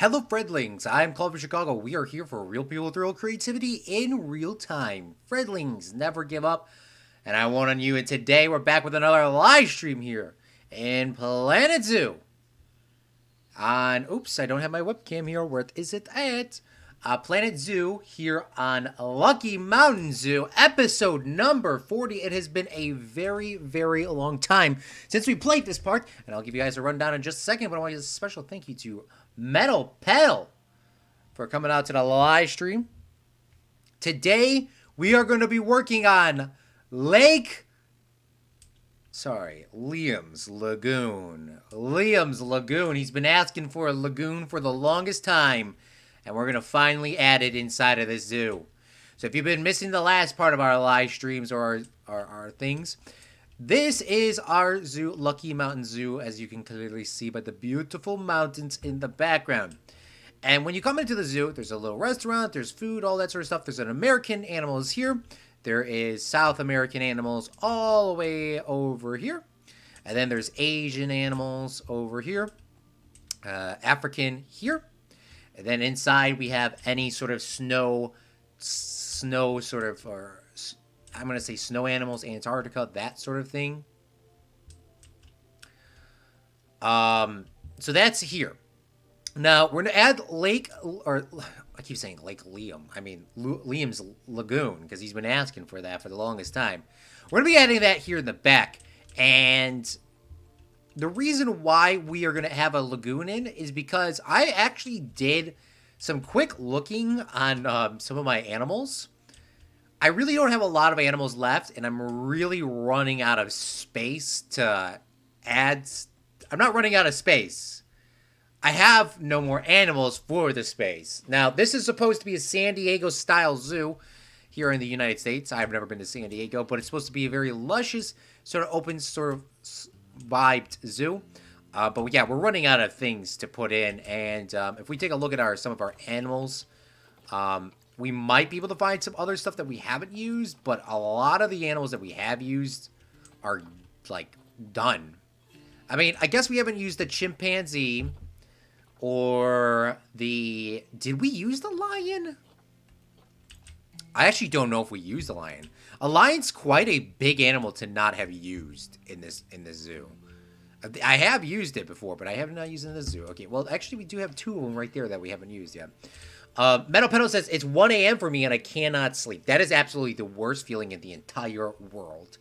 Hello, Fredlings. I'm Claude from Chicago. We are here for real people with real creativity in real time. Fredlings, never give up. And I want on you. And today we're back with another live stream here in Planet Zoo. Oops, I don't have my webcam here. Where is it at? Planet Zoo here on Lucky Mountain Zoo, episode number 40. It has been a very, very long time since we played this part, and I'll give you guys a rundown in just a second, but I want to give a special thank you to Metal Pedal for coming out to the live stream. Today, we are going to be working on Liam's Lagoon. Liam's Lagoon. He's been asking for a lagoon for the longest time, and we're going to finally add it inside of the zoo. So if you've been missing the last part of our live streams or our things, this is our zoo, Lucky Mountain Zoo, as you can clearly see by the beautiful mountains in the background. And when you come into the zoo, there's a little restaurant, there's food, all that sort of stuff. There's an American animals here. There is South American animals all the way over here. And then there's Asian animals over here. African here. And then inside we have any sort of snow sort of, or I'm going to say snow animals, Antarctica, that sort of thing. So that's here. Now, we're going to add I keep saying Lake Liam. I mean, Liam's Lagoon, because he's been asking for that for the longest time. We're going to be adding that here in the back. And the reason why we are going to have a lagoon in is because I actually did some quick looking on some of my animals. I really don't have a lot of animals left, and I'm really running out of space to add. I'm not running out of space. I have no more animals for the space. Now, this is supposed to be a San Diego-style zoo here in the United States. I've never been to San Diego, but it's supposed to be a very luscious, sort of open, sort of vibed zoo. But yeah, we're running out of things to put in, and if we take a look at some of our animals, we might be able to find some other stuff that we haven't used, but a lot of the animals that we have used are, like, done. I mean, I guess we haven't used the chimpanzee or did we use the lion? I actually don't know if we used the lion. A lion's quite a big animal to not have used in this zoo. I have used it before, but I have not used it in the zoo. Okay, well, actually, we do have two of them right there that we haven't used yet. Metal Pedal says, it's 1 a.m. for me and I cannot sleep. That is absolutely the worst feeling in the entire world.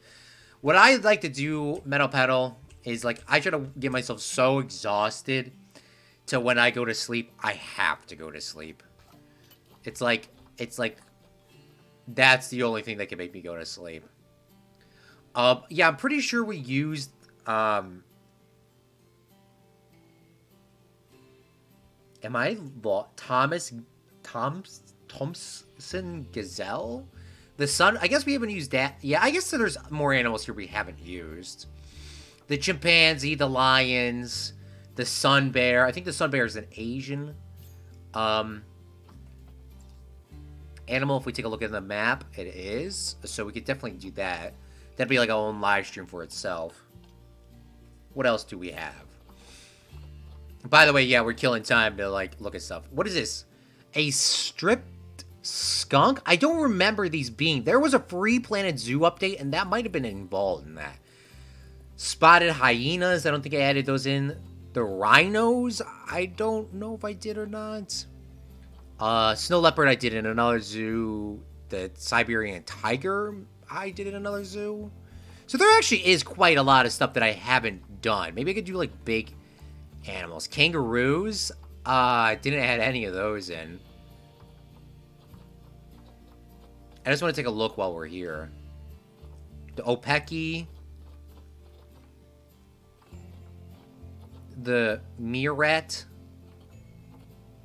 What I like to do, Metal Pedal, is like, I try to get myself so exhausted to when I go to sleep, I have to go to sleep. It's like, that's the only thing that can make me go to sleep. Yeah, I'm pretty sure we used, Am I Thompson Gazelle? The sun, I guess we haven't used that. Yeah, I guess there's more animals here we haven't used. The chimpanzee, the lions, the sun bear. I think the sun bear is an Asian animal. If we take a look at the map, it is. So we could definitely do that. That'd be like our own live stream for itself. What else do we have? By the way, yeah, we're killing time to, like, look at stuff. What is this? A stripped skunk? I don't remember these being. There was a free Planet Zoo update, and that might have been involved in that. Spotted hyenas. I don't think I added those in. The rhinos? I don't know if I did or not. Snow leopard I did in another zoo. The Siberian tiger I did in another zoo. So there actually is quite a lot of stuff that I haven't done. Maybe I could do, like, big animals. Kangaroos? I didn't add any of those in. I just want to take a look while we're here. The Opeki. The meerkat.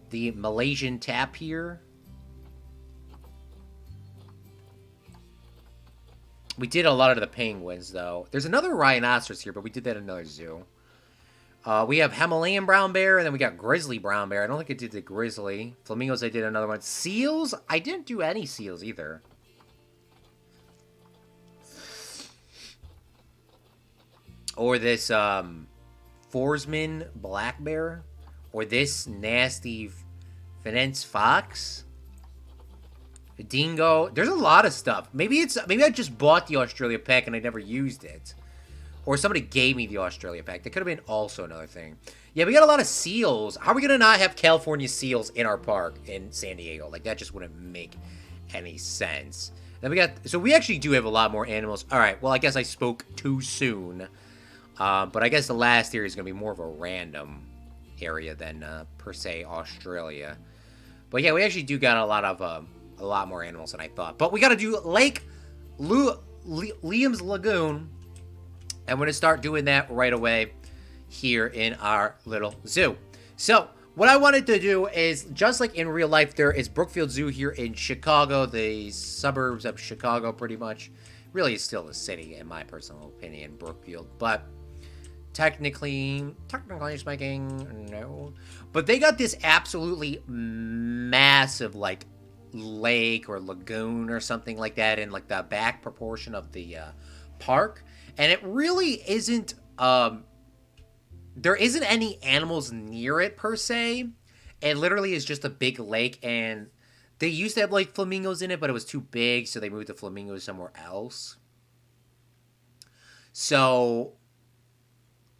The Malaysian tapir. We did a lot of the penguins, though. There's another rhinoceros here, but we did that in another zoo. We have Himalayan brown bear, and then we got grizzly brown bear. I don't think I did the grizzly. Flamingos, I did another one. Seals? I didn't do any seals, either. Or this, Forsman black bear. Or this nasty Finance Fox. A dingo. There's a lot of stuff. Maybe I just bought the Australia pack and I never used it. Or somebody gave me the Australia pack. That could have been also another thing. Yeah, we got a lot of seals. How are we going to not have California seals in our park in San Diego? Like, that just wouldn't make any sense. Then we got... So we actually do have a lot more animals. Alright, well, I guess I spoke too soon. But I guess the last area is going to be more of a random area than, per se, Australia. But yeah, we actually do got a lot more animals than I thought. But we got to do Liam's Lagoon. And we're going to start doing that right away here in our little zoo. So, what I wanted to do is, just like in real life, there is Brookfield Zoo here in Chicago, the suburbs of Chicago, pretty much. Really, it's still the city, in my personal opinion, Brookfield. But, technically speaking, no. But they got this absolutely massive, like, lake or lagoon or something like that in, like, the back proportion of the park. And it really isn't, there isn't any animals near it, per se. It literally is just a big lake, and they used to have, like, flamingos in it, but it was too big, so they moved the flamingos somewhere else. So,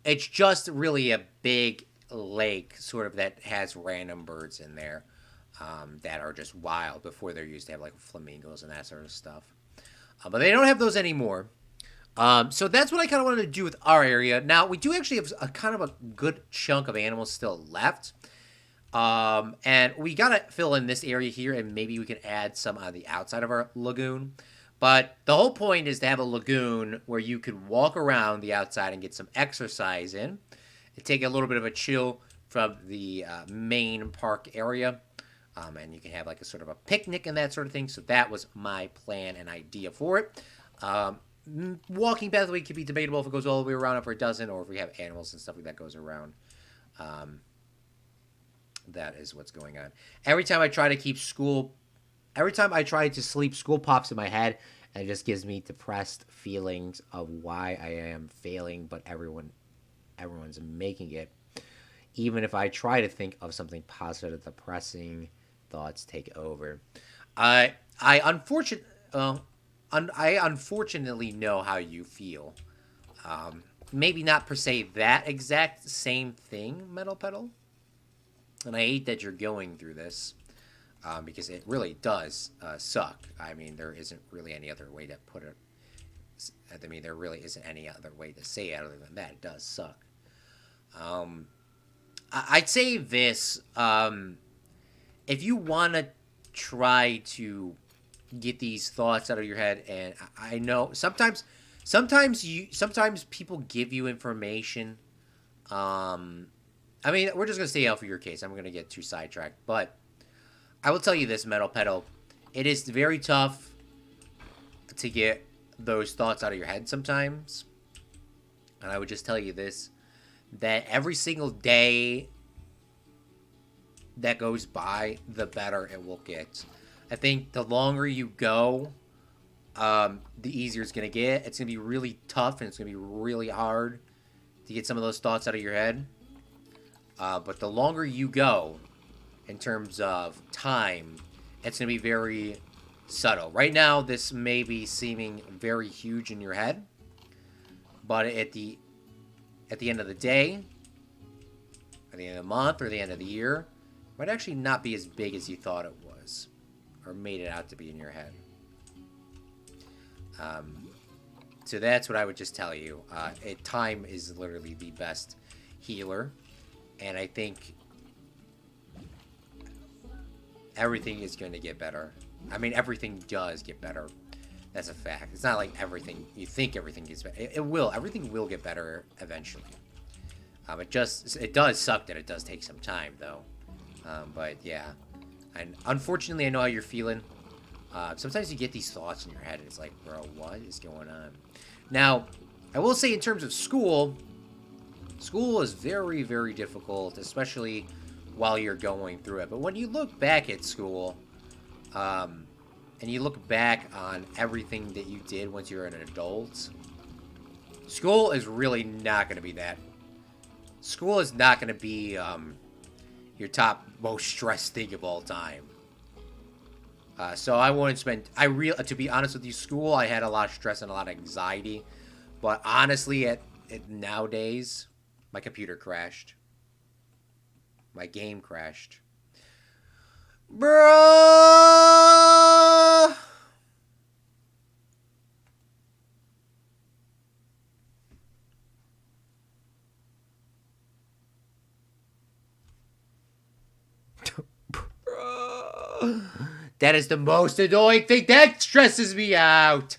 it's just really a big lake, sort of, that has random birds in there, that are just wild. Before, they used to have, like, flamingos and that sort of stuff. But they don't have those anymore. So that's what I kind of wanted to do with our area. Now, we do actually have a kind of a good chunk of animals still left. And we got to fill in this area here, and maybe we can add some on the outside of our lagoon. But the whole point is to have a lagoon where you could walk around the outside and get some exercise in. And take a little bit of a chill from the main park area. And you can have like a sort of a picnic and that sort of thing. So that was my plan and idea for it. Walking pathway could be debatable if it goes all the way around, if it doesn't, or if we have animals and stuff like that goes around. That is what's going on. Every time I try to sleep, school pops in my head, and it just gives me depressed feelings of why I am failing, but everyone's making it. Even if I try to think of something positive, depressing thoughts take over. I unfortunately know how you feel. Maybe not per se that exact same thing, Metal Pedal. And I hate that you're going through this. Because it really does suck. I mean, there isn't really any other way to put it. I mean, there really isn't any other way to say it other than that. It does suck. I'd say this. If you want to try to get these thoughts out of your head, and I know sometimes people give you information. I mean, we're just gonna stay out for your case. I'm gonna get too sidetracked, but I will tell you this, Metal Pedal, it is very tough to get those thoughts out of your head sometimes. And I would just tell you this, that every single day that goes by, the better it will get. I think the longer you go, the easier it's going to get. It's going to be really tough, and it's going to be really hard to get some of those thoughts out of your head. But the longer you go, in terms of time, it's going to be very subtle. Right now, this may be seeming very huge in your head, but at the end of the day, at the end of the month, or the end of the year, it might actually not be as big as you thought it was, or made it out to be in your head. So that's what I would just tell you. Time is literally the best healer, and I think everything is going to get better. I mean, everything does get better. That's a fact. It's not like everything, you think everything gets better. It will. Everything will get better eventually. It does suck that it does take some time, though. But, yeah. And unfortunately, I know how you're feeling. Sometimes you get these thoughts in your head, and it's like, bro, what is going on? Now, I will say in terms of school is very, very difficult, especially while you're going through it. But when you look back at school, and you look back on everything that you did once you're an adult, school is really not going to be that. School is not going to be your top most stressed thing of all time. So I wouldn't spend. To be honest with you, school I had a lot of stress and a lot of anxiety. But honestly, at nowadays, my computer crashed. My game crashed. Bruh! That is the most annoying thing. That stresses me out.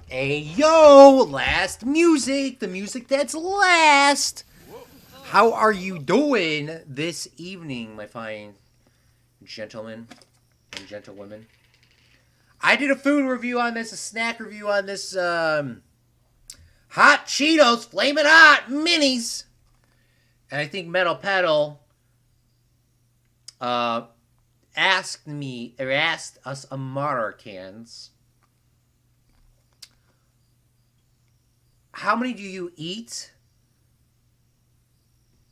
Hey, yo, last music. The music that's last. How are you doing this evening, my fine gentlemen and gentlewomen? I did a food review on this, a snack review on this, Hot Cheetos Flamin' Hot Minis. And I think Metal Pedal asked us Americans, how many do you eat?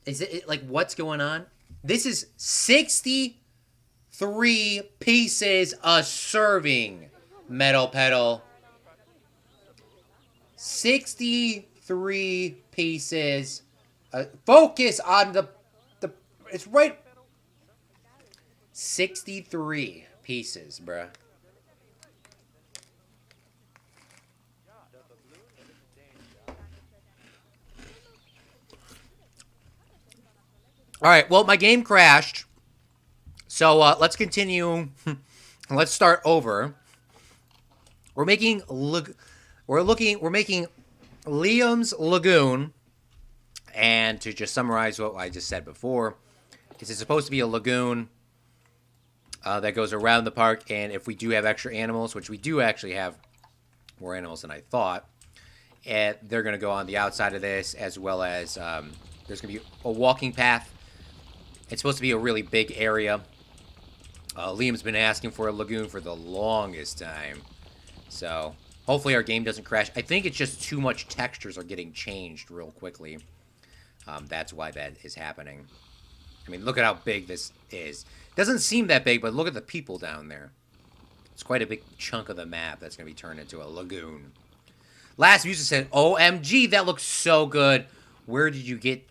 Is it like, what's going on? This is 63 pieces a serving, Metal Pedal. 63 pieces. Focus on the. It's right. 63 pieces, bruh. All right, well, my game crashed. So let's continue. Let's start over. We're making Liam's Lagoon. And to just summarize what I just said before, is it's supposed to be a lagoon that goes around the park, and if we do have extra animals, which we do actually have more animals than I thought, and they're going to go on the outside of this, as well as there's going to be a walking path. It's supposed to be a really big area. Liam's been asking for a lagoon for the longest time, so hopefully our game doesn't crash. I think it's just too much textures are getting changed real quickly. That's why that is happening. I mean, look at how big this is. Doesn't seem that big, but look at the people down there. It's quite a big chunk of the map that's going to be turned into a lagoon. Last music said, OMG, that looks so good. Where did you get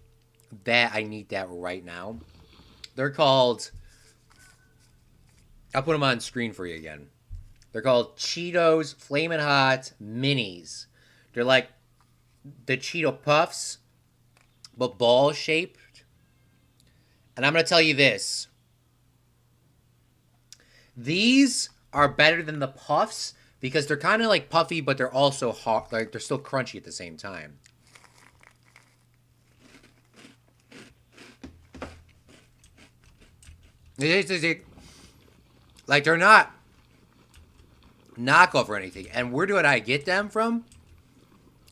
that? I need that right now. They're called... I'll put them on screen for you again. They're called Cheetos Flamin' Hot Minis. They're like the Cheeto Puffs, but ball-shaped. And I'm going to tell you this. These are better than the Puffs because they're kind of like puffy, but they're also hot. Like, they're still crunchy at the same time. Like, they're not knockoff or anything. And where did I get them from?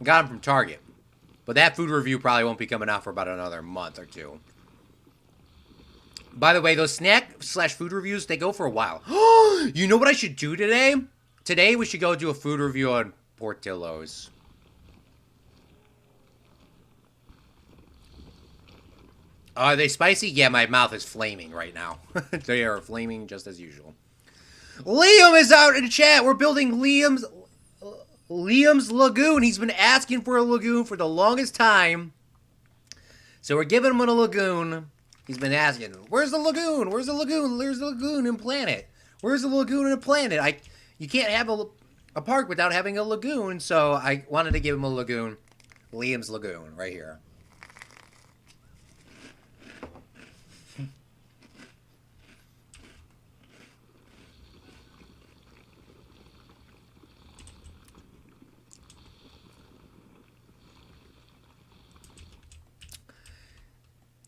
I got them from Target. But that food review probably won't be coming out for about another month or two. By the way, those snack/food reviews, they go for a while. You know what I should do today? Today we should go do a food review on Portillo's. Are they spicy? Yeah, my mouth is flaming right now. They are flaming just as usual. Liam is out in the chat. We're building Liam's Lagoon. He's been asking for a lagoon for the longest time. So we're giving him a lagoon. He's been asking, where's the lagoon? Where's the lagoon? Where's the lagoon in Planet? Where's the lagoon in Planet? You can't have a park without having a lagoon, so I wanted to give him a lagoon. Liam's Lagoon, right here.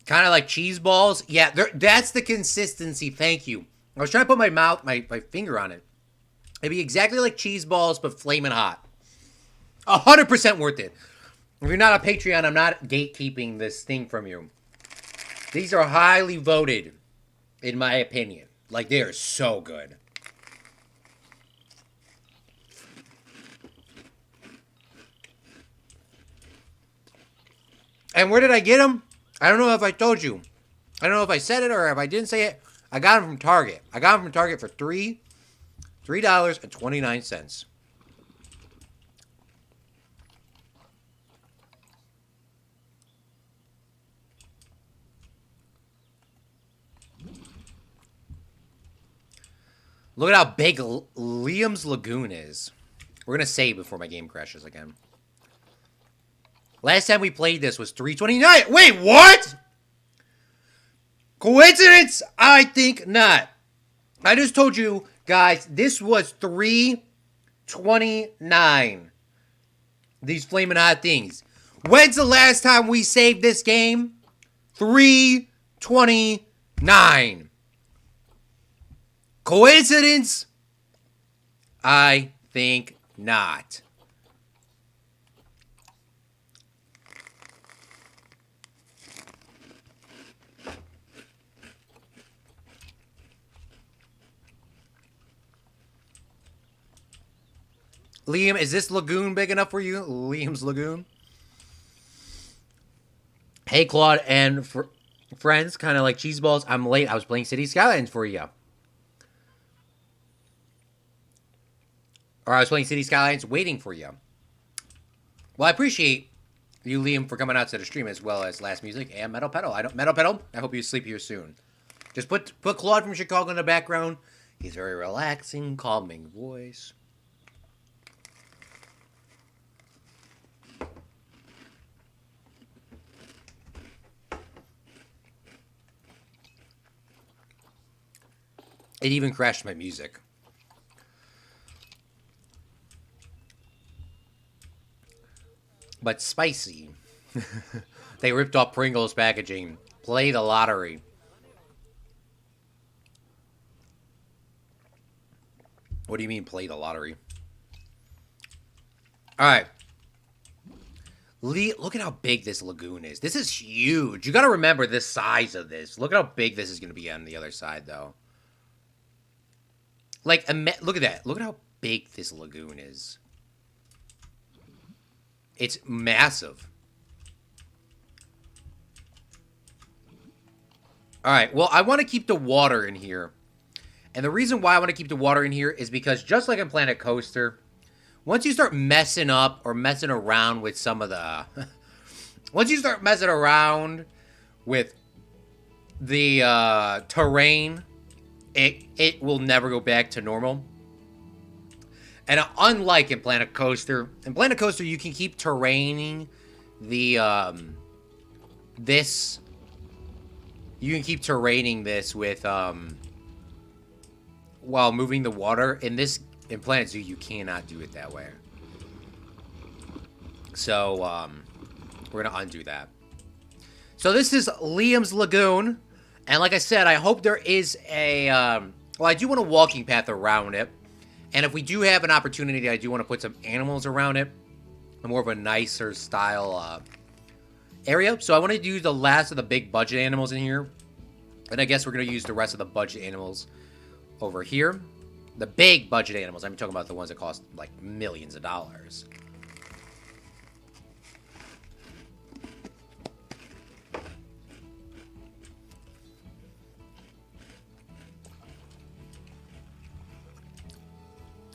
Kind of like cheese balls. Yeah, that's the consistency. Thank you. I was trying to put my finger on it. It'd be exactly like cheese balls, but flaming hot. 100% worth it. If you're not a Patreon, I'm not gatekeeping this thing from you. These are highly voted, in my opinion. Like, they are so good. And where did I get them? I don't know if I told you. I don't know if I said it or if I didn't say it. I got them from Target. I got them from Target for $3.29. Look at how big Liam's Lagoon is. We're going to save before my game crashes again. Last time we played this was $3.29. Wait, what? Coincidence? I think not. I just told you, guys, this was $3.29. These flaming hot things. When's the last time we saved this game? $3.29. Coincidence? I think not. Liam, is this Lagoon big enough for you? Liam's Lagoon? Hey, Claude and friends, kind of like cheese balls. I'm late. I was playing City Skylines for you. Or I was playing City Skylines waiting for you. Well, I appreciate you, Liam, for coming out to the stream as well as Last Music and Metal Pedal. Metal Pedal, I hope you sleep here soon. Just put Claude from Chicago in the background. He's very relaxing, calming voice. It even crashed my music. But spicy. They ripped off Pringles packaging. Play the lottery. What do you mean, play the lottery? Alright. Look at how big this lagoon is. This is huge. You gotta remember the size of this. Look at how big this is gonna be on the other side, though. Like, look at that. Look at how big this lagoon is. It's massive. Alright, well, I want to keep the water in here. And the reason why I want to keep the water in here is because just like in Planet Coaster, once you start messing up or messing around with some of the... once you start messing around with the terrain, it will never go back to normal. And unlike in Planet Coaster you can keep terraining the this. You can keep terraining this with while moving the water. In Planet Zoo, you cannot do it that way. So we're gonna undo that. So this is Liam's Lagoon. And like I said, I hope there is a... well, I do want a walking path around it. And if we do have an opportunity, I do want to put some animals around it. More of a nicer style area. So I want to use the last of the big budget animals in here. And I guess we're going to use the rest of the budget animals over here. The big budget animals. I'm talking about the ones that cost like millions of dollars.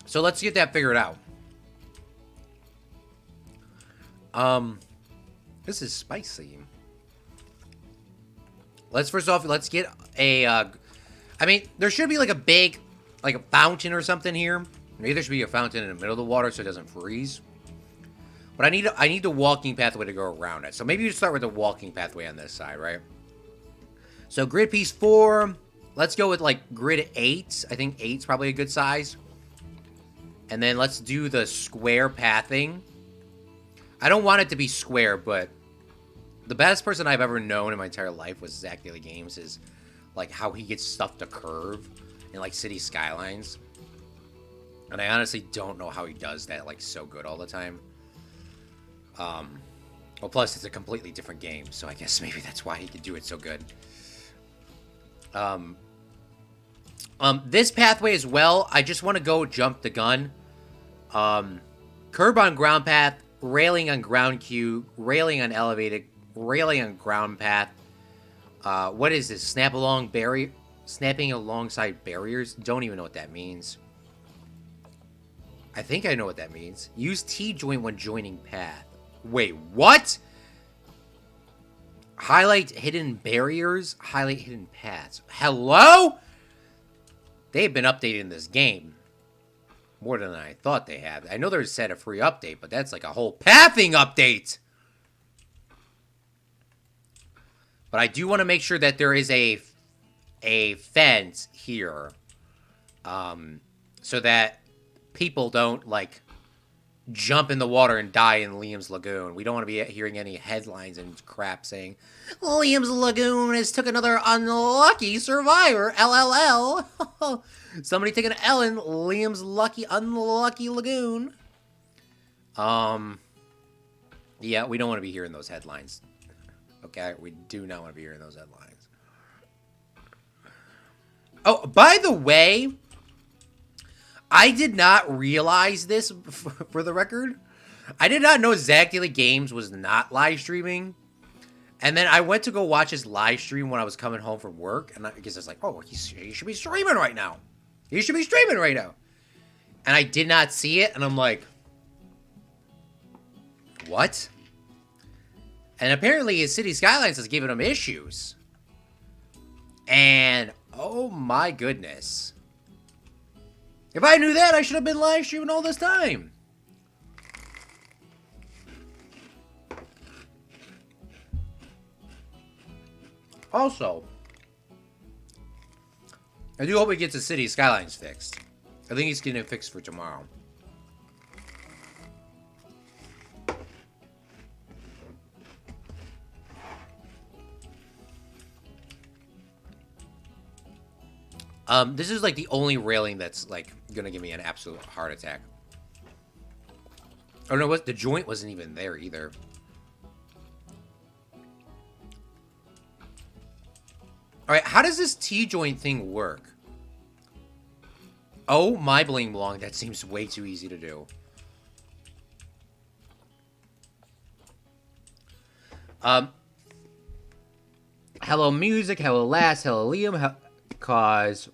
So let's get that figured out. This is spicy. Let's first off, let's get a, I mean, there should be like a big, like a fountain or something here. Maybe there should be a fountain in the middle of the water so it doesn't freeze. But I need the walking pathway to go around it. So maybe you start with the walking pathway on this side, right? So grid piece 4, let's go with like grid 8. I think 8's probably a good size. And then let's do the square pathing. I don't want it to be square, but The best person I've ever known in my entire life was Zach Daily Games. Is like how he gets stuff to curve in like City Skylines. And I honestly don't know how he does that like so good all the time. Well, plus it's a completely different game, so I guess maybe that's why he could do it so good. This pathway as well, I just want to go jump the gun. Curb on ground path, railing on ground queue, railing on elevated, railing on ground path. What is this? Snapping alongside barriers? Don't even know what that means. I think I know what that means. Use T-joint when joining path. Wait, what? Highlight hidden barriers, highlight hidden paths. Hello? They've been updating this game more than I thought they had. I know there's said a free update, but that's like a whole pathing update. But I do want to make sure that there is a fence here, so that people don't like jump in the water and die in Liam's Lagoon. We don't want to be hearing any headlines and crap saying Liam's Lagoon has took another unlucky survivor. LLL. Somebody take an L in Liam's unlucky Lagoon. Yeah, we don't want to be hearing those headlines. Okay, we do not want to be hearing those headlines. Oh, by the way, I did not realize this, for the record. I did not know Zach Daily Games was not live streaming. And then I went to go watch his live stream when I was coming home from work. And I guess it's like, oh, he should be streaming right now. He should be streaming right now. And I did not see it. And I'm like, what? And apparently his City Skylines has given him issues. And, oh my goodness. If I knew that, I should have been live streaming all this time. Also, I do hope he gets the City Skylines fixed. I think he's getting it fixed for tomorrow. This is like the only railing that's like gonna give me an absolute heart attack. Oh no, what? The joint wasn't even there either. All right, how does this T-joint thing work? Oh my bling blong, that seems way too easy to do. Hello music, hello last, hello Liam, cause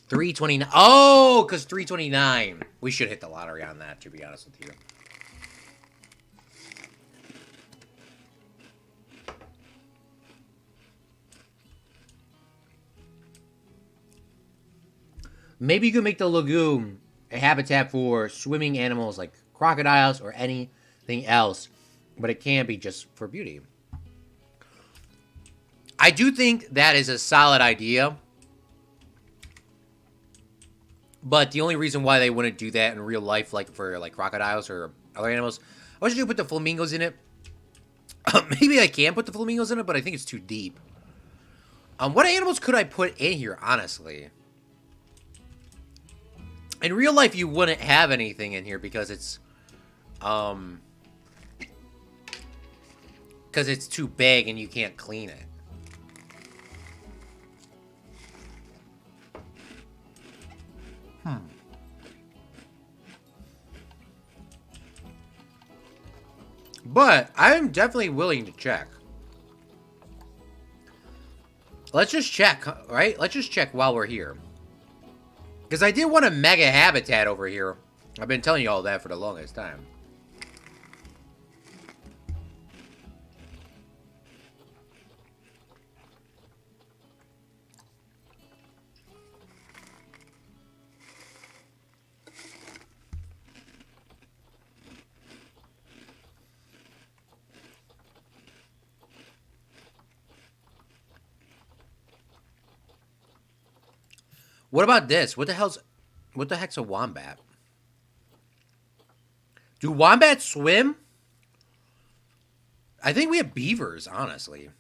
329. Oh, because 329. We should hit the lottery on that, to be honest with you. Maybe you could make the lagoon a habitat for swimming animals like crocodiles or anything else, but it can't be just for beauty. I do think that is a solid idea. But the only reason why they wouldn't do that in real life, like for like crocodiles or other animals, I wish you could put the flamingos in it. Maybe I can put the flamingos in it, but I think it's too deep. What animals could I put in here, honestly? In real life, you wouldn't have anything in here because it's too big and you can't clean it. But I'm definitely willing to check. Let's just check, right? Let's just check while we're here. Because I did want a mega habitat over here. I've been telling you all that for the longest time. What about this? What the heck's a wombat? Do wombats swim? I think we have beavers, honestly.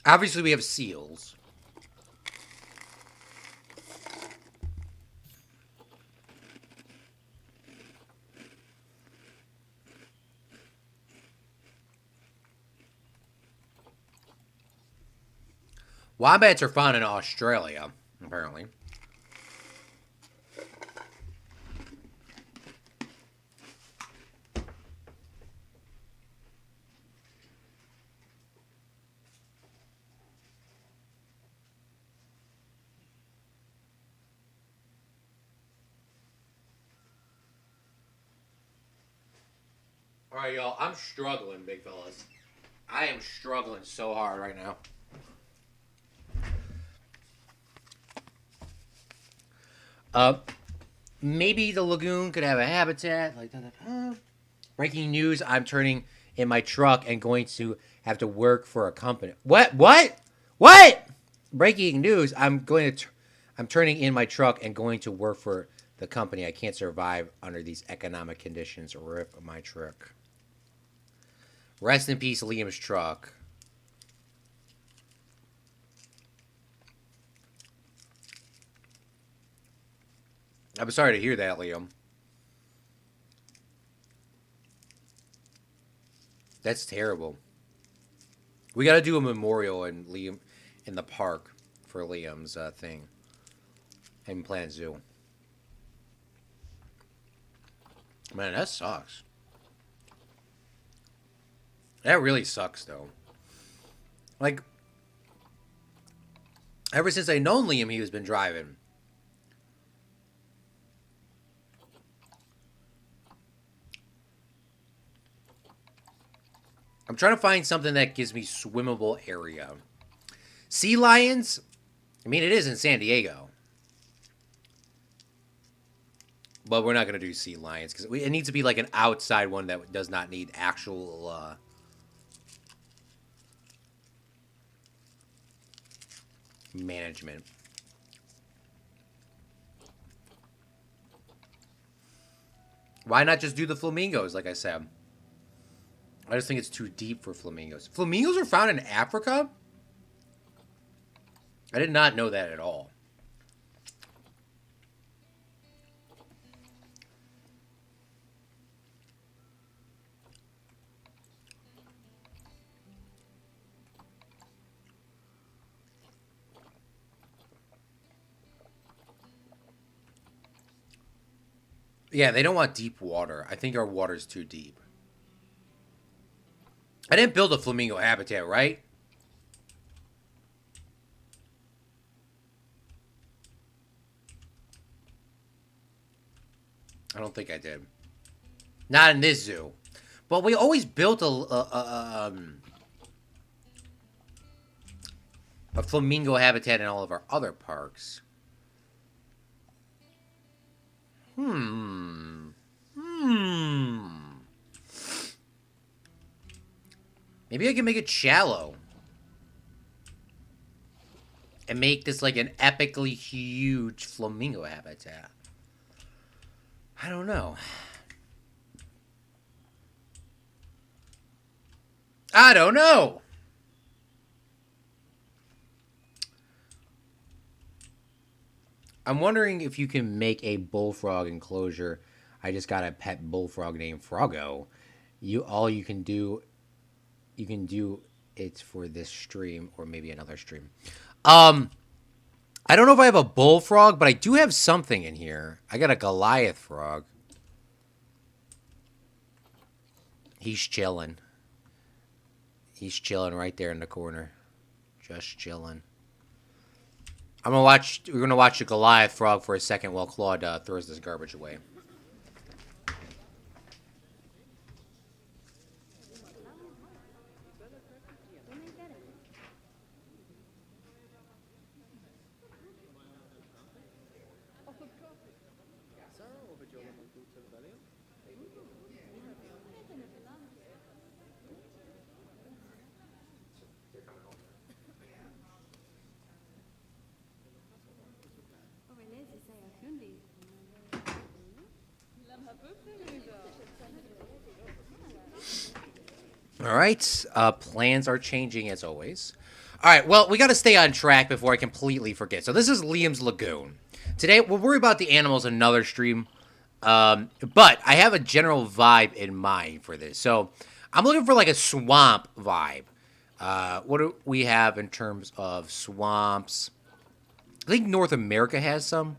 Obviously, we have seals. Wombats are found in Australia, apparently. All right, y'all. I'm struggling, big fellas. I am struggling so hard right now. Uh, maybe the lagoon could have a habitat. Like that. Breaking news: I'm turning in my truck and going to have to work for a company. What? What? What? Breaking news: I'm turning in my truck and going to work for the company. I can't survive under these economic conditions. Rip my truck. Rest in peace, Liam's truck. I'm sorry to hear that, Liam. That's terrible. We got to do a memorial in Liam in the park for Liam's thing in Planet Zoo. Man, that sucks. That really sucks, though. Like, ever since I known Liam, he has been driving. I'm trying to find something that gives me swimmable area. Sea lions? I mean, it is in San Diego. But we're not going to do sea lions because it needs to be like an outside one that does not need actual management. Why not just do the flamingos, like I said? I just think it's too deep for flamingos. Flamingos are found in Africa? I did not know that at all. Yeah, they don't want deep water. I think our water's too deep. I didn't build a flamingo habitat, right? I don't think I did. Not in this zoo. But we always built a flamingo habitat in all of our other parks. Hmm. Maybe I can make it shallow. And make this like an epically huge flamingo habitat. I don't know. I don't know. I'm wondering if you can make a bullfrog enclosure. I just got a pet bullfrog named Froggo. You can do it for this stream or maybe another stream. I don't know if I have a bullfrog, but I do have something in here. I got a Goliath frog. He's chilling. He's chilling right there in the corner. Just chilling. We're gonna watch the Goliath frog for a second while Claude throws this garbage away. All right. Plans are changing as always. All right. Well, we got to stay on track before I completely forget. So this is Liam's Lagoon. Today we'll worry about the animals in another stream. But I have a general vibe in mind for this. So I'm looking for like a swamp vibe. What do we have in terms of swamps? I think North America has some.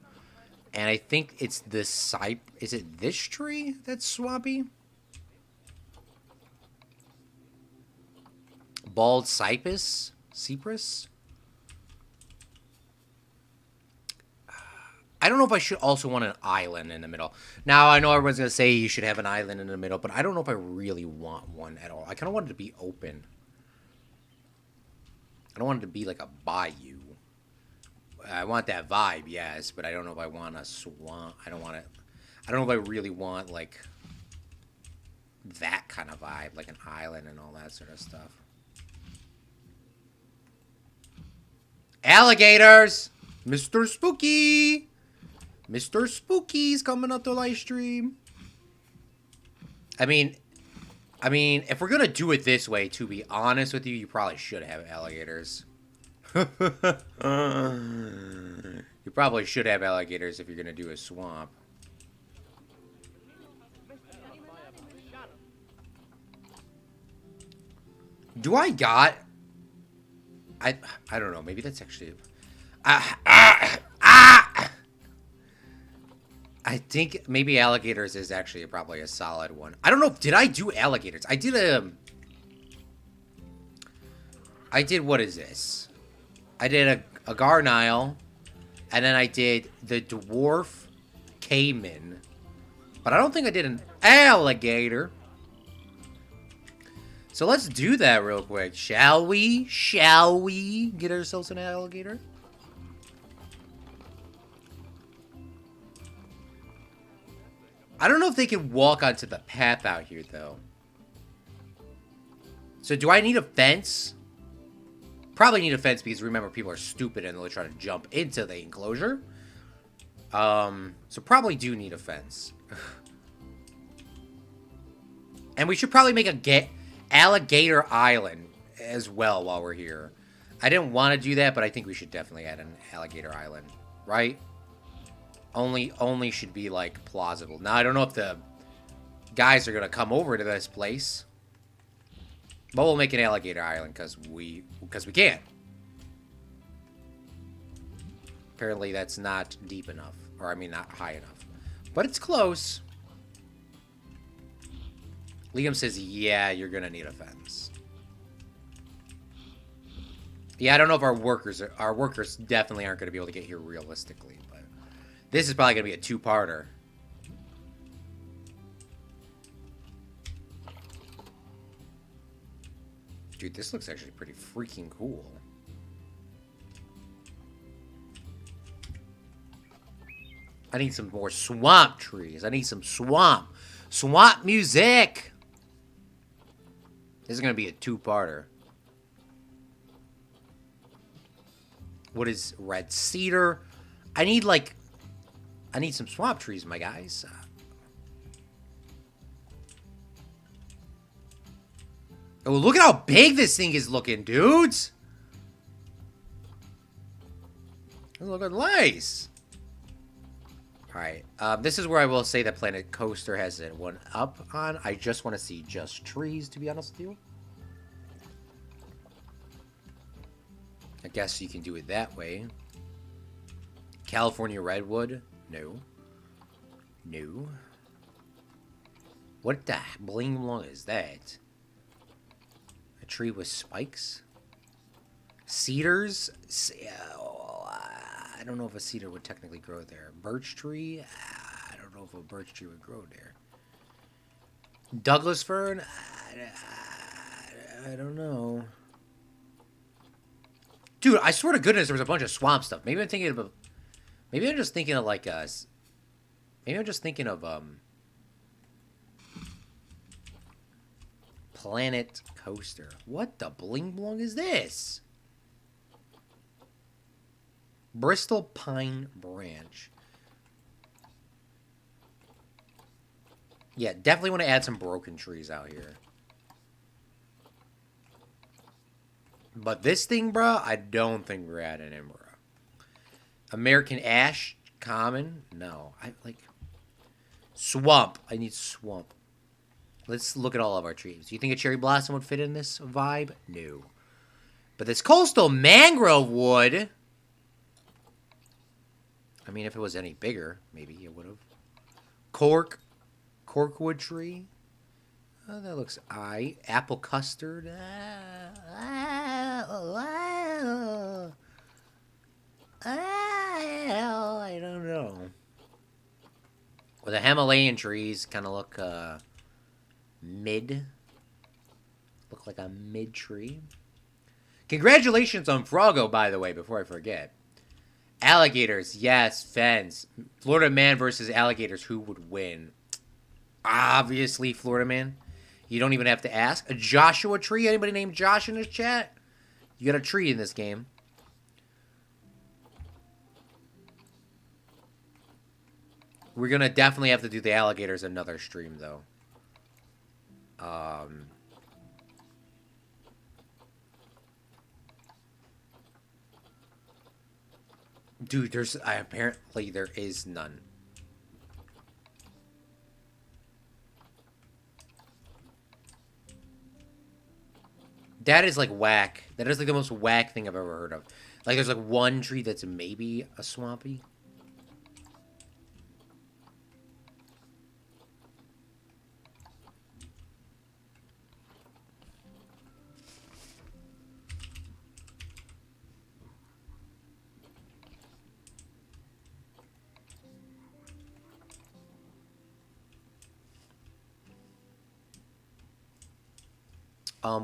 And I think it's this is it this tree that's swampy? Bald cypress? Cypress? I don't know if I should also want an island in the middle. Now, I know everyone's going to say you should have an island in the middle, but I don't know if I really want one at all. I kind of want it to be open. I don't want it to be like a bayou. I want that vibe, yes, but I don't know if I want a swamp. I don't want it. I don't know if I really want, like, that kind of vibe, like an island and all that sort of stuff. Alligators! Mr. Spooky! Mr. Spooky's coming up the live stream. I mean, if we're gonna do it this way, to be honest with you, you probably should have alligators. You probably should have alligators if you're gonna do a swamp. Do I got... I don't know. Maybe that's actually... I think maybe alligators is actually probably a solid one. I don't know. Did I do alligators? I did what is this? I did a Garnile, and then I did the dwarf caiman. But I don't think I did an alligator. So let's do that real quick. Shall we? Shall we get ourselves an alligator? I don't know if they can walk onto the path out here, though. So do I need a fence? Probably need a fence because, remember, people are stupid and they'll try to jump into the enclosure. So probably do need a fence. And we should probably make a alligator island as well while we're here. I didn't want to do that, but I think we should definitely add an alligator island, right? Only should be, like, plausible. Now, I don't know if the guys are going to come over to this place. But we'll make an alligator island because we can. Apparently, that's not deep enough. Or, I mean, not high enough. But it's close. Liam says, yeah, you're going to need a fence. Yeah, I don't know if our workers definitely aren't going to be able to get here realistically. But this is probably going to be a two-parter. Dude, this looks actually pretty freaking cool. I need some more swamp trees. I need some swamp music. This is going to be a two-parter. What is red cedar? I need some swamp trees, my guys. Oh, look at how big this thing is looking, dudes. It's looking nice. All right. This is where I will say that Planet Coaster has it one up on. I just want to see just trees, to be honest with you. I guess you can do it that way. California Redwood? No. No. What the bling blong is that? A tree with spikes? Cedars? I don't know if a cedar would technically grow there. Birch tree? I don't know if a birch tree would grow there. Douglas fern? I don't know. Dude, I swear to goodness there was a bunch of swamp stuff. Maybe I'm thinking of... Maybe I'm just thinking of like a... Maybe I'm just thinking of... Planet Coaster. What the bling blong is this? Bristol Pine Branch. Yeah, definitely want to add some broken trees out here. But this thing, bruh, I don't think we're adding in, bruh. American ash, common? No. I like swamp. I need swamp. Let's look at all of our trees. Do you think a cherry blossom would fit in this vibe? No. But this coastal mangrove would. I mean, if it was any bigger, maybe it would have. Corkwood tree. Oh, that looks aight. Apple custard. I don't know. Well, the Himalayan trees kind of look mid. Look like a mid tree. Congratulations on Froggo, by the way, before I forget. Alligators, yes, fence. Florida man versus alligators, who would win? Obviously, Florida man. You don't even have to ask. A Joshua tree? Anybody named Josh in this chat? You got a tree in this game. We're going to definitely have to do the alligators another stream, though. Dude, there's... apparently, there is none. That is, like, whack. That is, like, the most whack thing I've ever heard of. Like, there's, like, one tree that's maybe a swampy.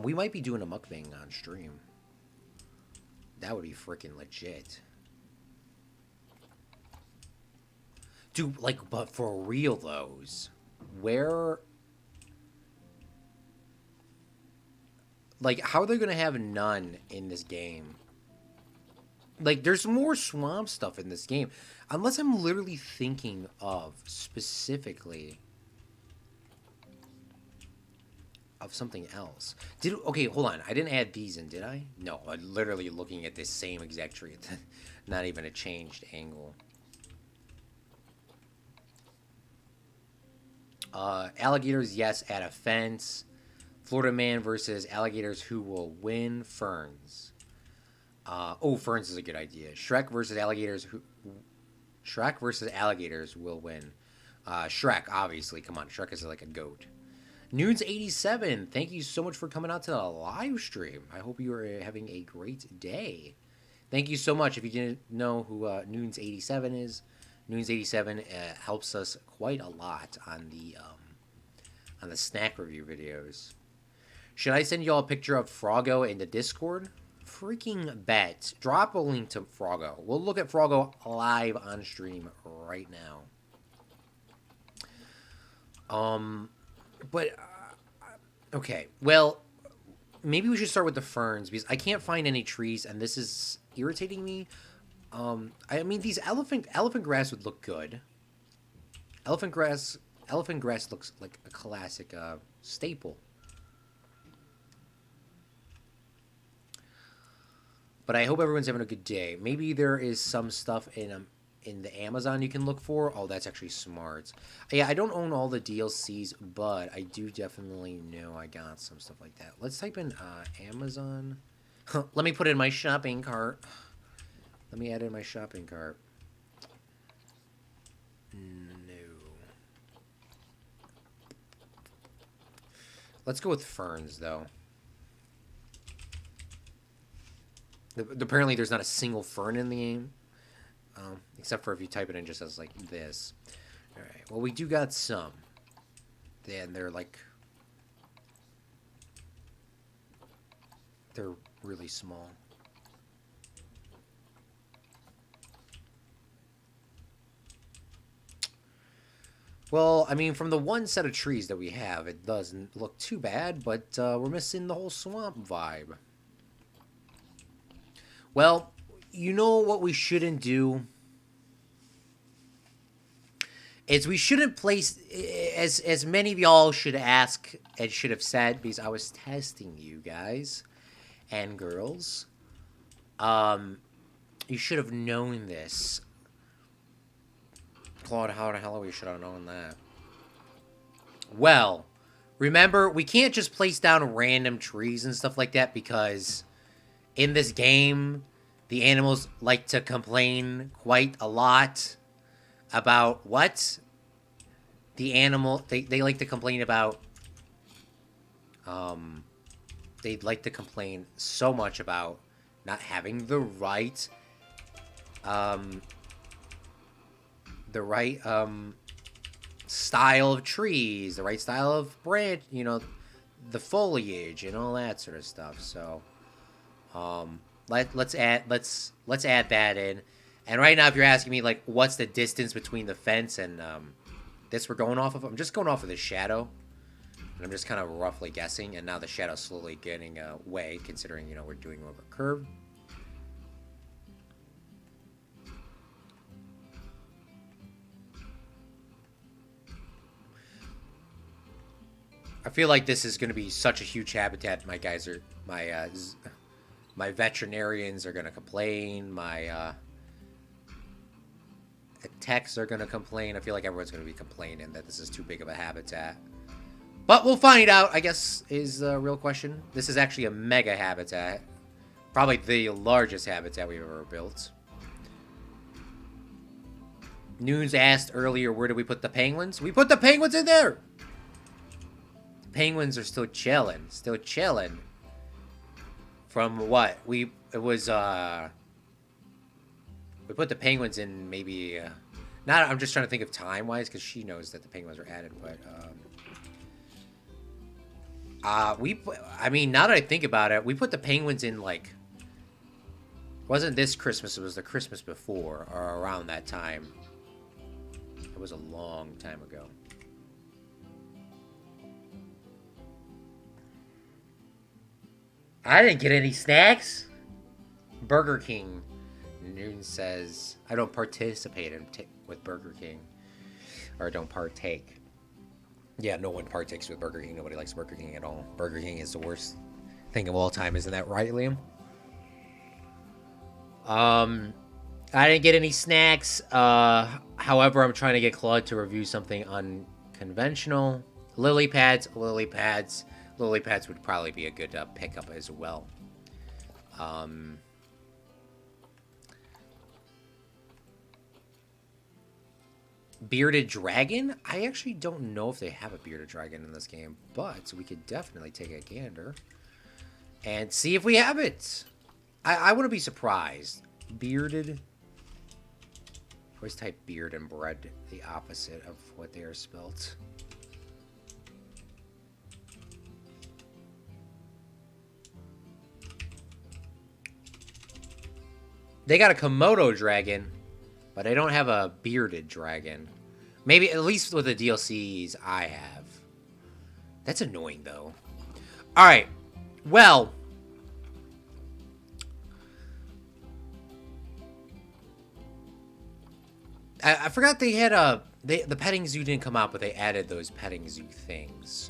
We might be doing a mukbang on stream. That would be freaking legit. Dude, like, but for real, those. Where... Like, how are they gonna have none in this game? Like, there's more swamp stuff in this game. Unless I'm literally thinking of, specifically... of something else. Okay, hold on. I didn't add these in, did I? No, I'm literally looking at this same exact tree. Not even a changed angle. Alligators, yes, add a fence. Florida man versus alligators, who will win? Ferns. Oh, ferns is a good idea. Shrek versus alligators, Shrek versus alligators will win. Shrek, obviously. Come on, Shrek is like a goat. Noons87, thank you so much for coming out to the live stream. I hope you are having a great day. Thank you so much. If you didn't know who Noons87 is, Noons87 helps us quite a lot on the snack review videos. Should I send you all a picture of Froggo in the Discord? Freaking bet. Drop a link to Froggo. We'll look at Froggo live on stream right now. But, okay, well, maybe we should start with the ferns, because I can't find any trees, and this is irritating me. I mean, these elephant grass would look good. Elephant grass looks like a classic, staple. But I hope everyone's having a good day. Maybe there is some stuff in the Amazon you can look for. Oh, that's actually smart. Yeah, I don't own all the DLCs, but I do definitely know I got some stuff like that. Let's type in Amazon. Let me put it in my shopping cart. Let me add in my shopping cart. No. Let's go with ferns, though. Apparently, there's not a single fern in the game. Except for if you type it in just as like this. Alright, well, we do got some. And they're like... they're really small. Well, I mean, from the one set of trees that we have, it doesn't look too bad, but we're missing the whole swamp vibe. Well, you know what we shouldn't do? Is we shouldn't place, as many of y'all should ask and should have said, because I was testing you guys, and girls. You should have known this. Claude, how the hell we should have known that? Well, remember, we can't just place down random trees and stuff like that because in this game, the animals like to complain quite a lot about what? They like to complain about, they'd like to complain so much about not having the right, style of trees, the right style of branch, the foliage and all that sort of stuff. So, let's add that in. And right now, if you're asking me like, what's the distance between the fence and this we're going off of, I'm just going off of the shadow, and I'm just kind of roughly guessing. And now the shadow's slowly getting away, considering we're doing more of a curve. I feel like this is going to be such a huge habitat. My guys are my veterinarians are going to complain. My techs are going to complain. I feel like everyone's going to be complaining that this is too big of a habitat. But we'll find out, I guess, is the real question. This is actually a mega habitat. Probably the largest habitat we've ever built. Noons asked earlier, where do we put the penguins? We put the penguins in there! Penguins are still chilling. Still chilling. From what? We put the penguins in maybe... not. I'm just trying to think of time-wise, because she knows that the penguins are added, but... I mean, now that I think about it, we put the penguins in, like... Wasn't this Christmas, it was the Christmas before, or around that time. It was a long time ago. I didn't get any snacks. Burger King. Noon says, I don't participate with Burger King. Or don't partake. Yeah, no one partakes with Burger King. Nobody likes Burger King at all. Burger King is the worst thing of all time. Isn't that right, Liam? I didn't get any snacks. However, I'm trying to get Claude to review something unconventional. Lily pads. Lily pads would probably be a good pickup as well. Bearded dragon? I actually don't know if they have a bearded dragon in this game, but we could definitely take a gander and see if we have it. I wouldn't be surprised. Bearded. Always type beard and bread, the opposite of what they are spelt. They got a Komodo dragon, but I don't have a bearded dragon. Maybe, at least with the DLCs I have. That's annoying, though. Alright. Well. I forgot they had the petting zoo didn't come out, but they added those petting zoo things.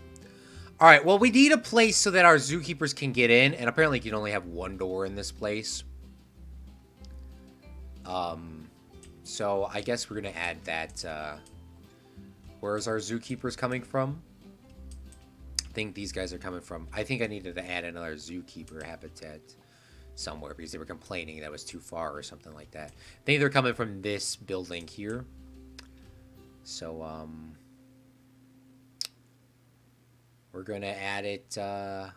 Alright, well, we need a place so that our zookeepers can get in, and apparently you can only have one door in this place. So I guess we're gonna add that, where's our zookeepers coming from? I think these guys are coming from, I think I needed to add another zookeeper habitat somewhere because they were complaining that was too far or something like that. I think they're coming from this building here. So, we're gonna add it, here.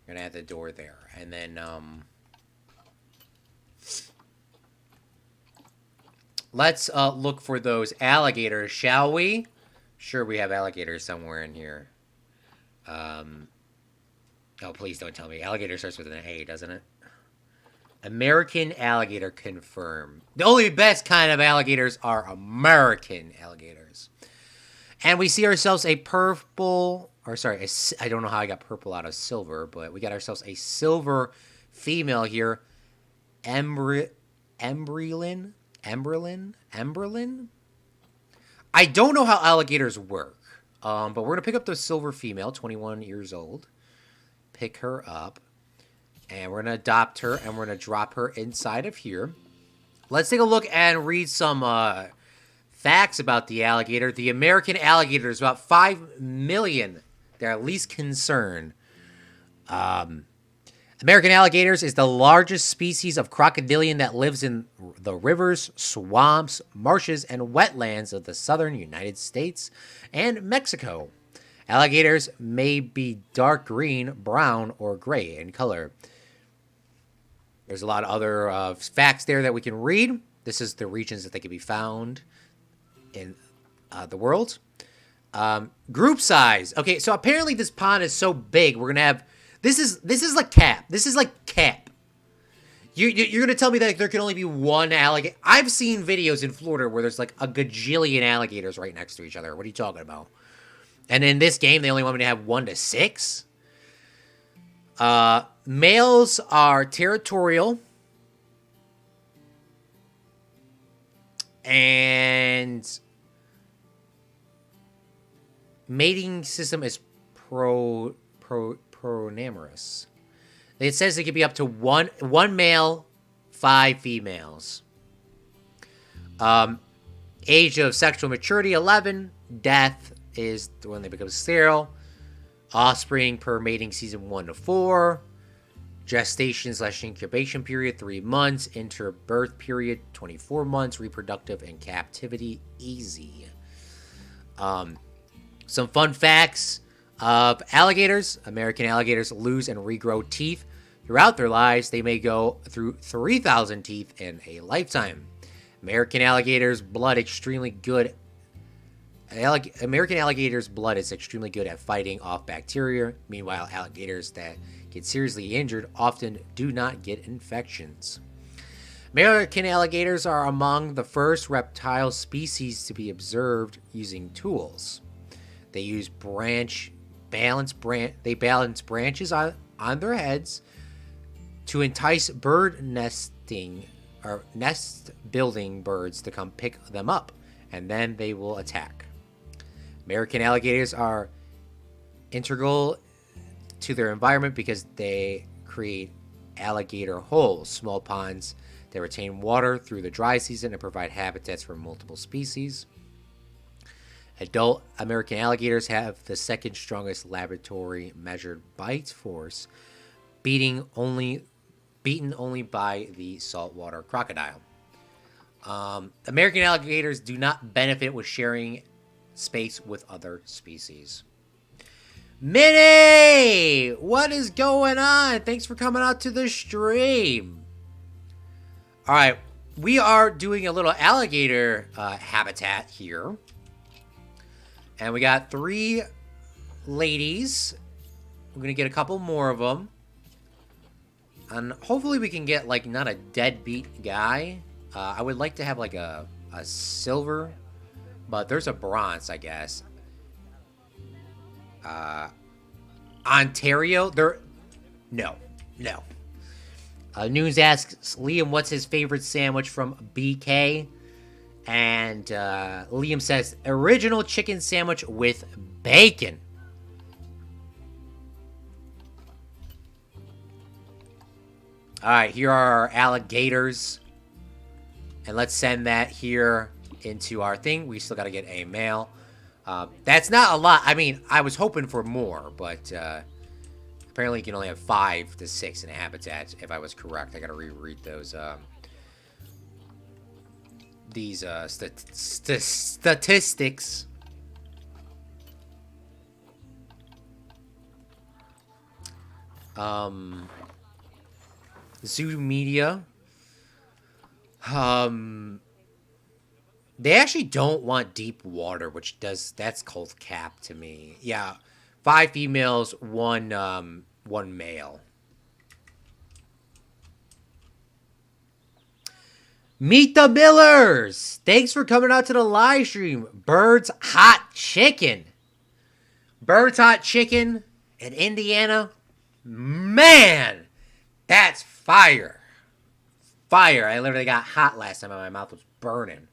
Gonna add the door there, and then let's look for those alligators, shall we? Sure, we have alligators somewhere in here. Oh, please don't tell me. Alligator starts with an A, doesn't it? American alligator confirmed. The only best kind of alligators are American alligators. And we see ourselves a purple... Or sorry, I don't know how I got purple out of silver, but we got ourselves a silver female here. Emberlin? I don't know how alligators work. But we're gonna pick up the silver female, 21 years old. Pick her up, and we're gonna adopt her, and we're gonna drop her inside of here. Let's take a look and read some facts about the alligator. The American alligator is about 5 million. They're at least concerned. American alligators is the largest species of crocodilian that lives in the rivers, swamps, marshes, and wetlands of the southern United States and Mexico. Alligators may be dark green, brown, or gray in color. There's a lot of other facts there that we can read. This is the regions that they can be found in the world. Group size. Okay, so apparently this pond is so big, we're going to have... This is like cap. This is like cap. You're going to tell me that there can only be one alligator? I've seen videos in Florida where there's like a gajillion alligators right next to each other. What are you talking about? And in this game, they only want me to have 1 to 6. Males are territorial. And mating system is pronamerous. It says it could be up to one male, 5 females. Age of sexual maturity, 11. Death is when they become sterile. Offspring per mating season, 1 to 4. Gestation/incubation period, 3 months. Interbirth period, 24 months. Reproductive and captivity, easy. Some fun facts of alligators. American alligators lose and regrow teeth throughout their lives. They may go through 3,000 teeth in a lifetime. American alligators' blood extremely good. American alligators' blood is extremely good at fighting off bacteria. Meanwhile, alligators that get seriously injured often do not get infections. American alligators are among the first reptile species to be observed using tools. They use balance branches on their heads to entice bird nesting or nest building birds to come pick them up, and then they will attack. American alligators are integral to their environment because they create alligator holes, small ponds that retain water through the dry season and provide habitats for multiple species. Adult American alligators have the second strongest laboratory measured bite force, beaten only by the saltwater crocodile. American alligators do not benefit with sharing space with other species. Minnie! What is going on? Thanks for coming out to the stream. Alright, we are doing a little alligator habitat here. And we got 3 ladies. We're going to get a couple more of them. And hopefully we can get, like, not a deadbeat guy. I would like to have, like, a silver. But there's a bronze, I guess. Ontario? No. News asks Liam what's his favorite sandwich from BK. And Liam says, original chicken sandwich with bacon. Alright, here are our alligators. And let's send that here into our thing. We still got to get a male. That's not a lot. I mean, I was hoping for more, but apparently you can only have 5 to 6 in a habitat, if I was correct. I got to reread those these statistics. Zoo Media. They actually don't want deep water, that's called cap to me. Yeah, 5 females, 1 male. Meet the Millers! Thanks for coming out to the live stream. Bird's Hot Chicken. Bird's Hot Chicken in Indiana. Man, that's fire. Fire. I literally got hot last time and my mouth was burning.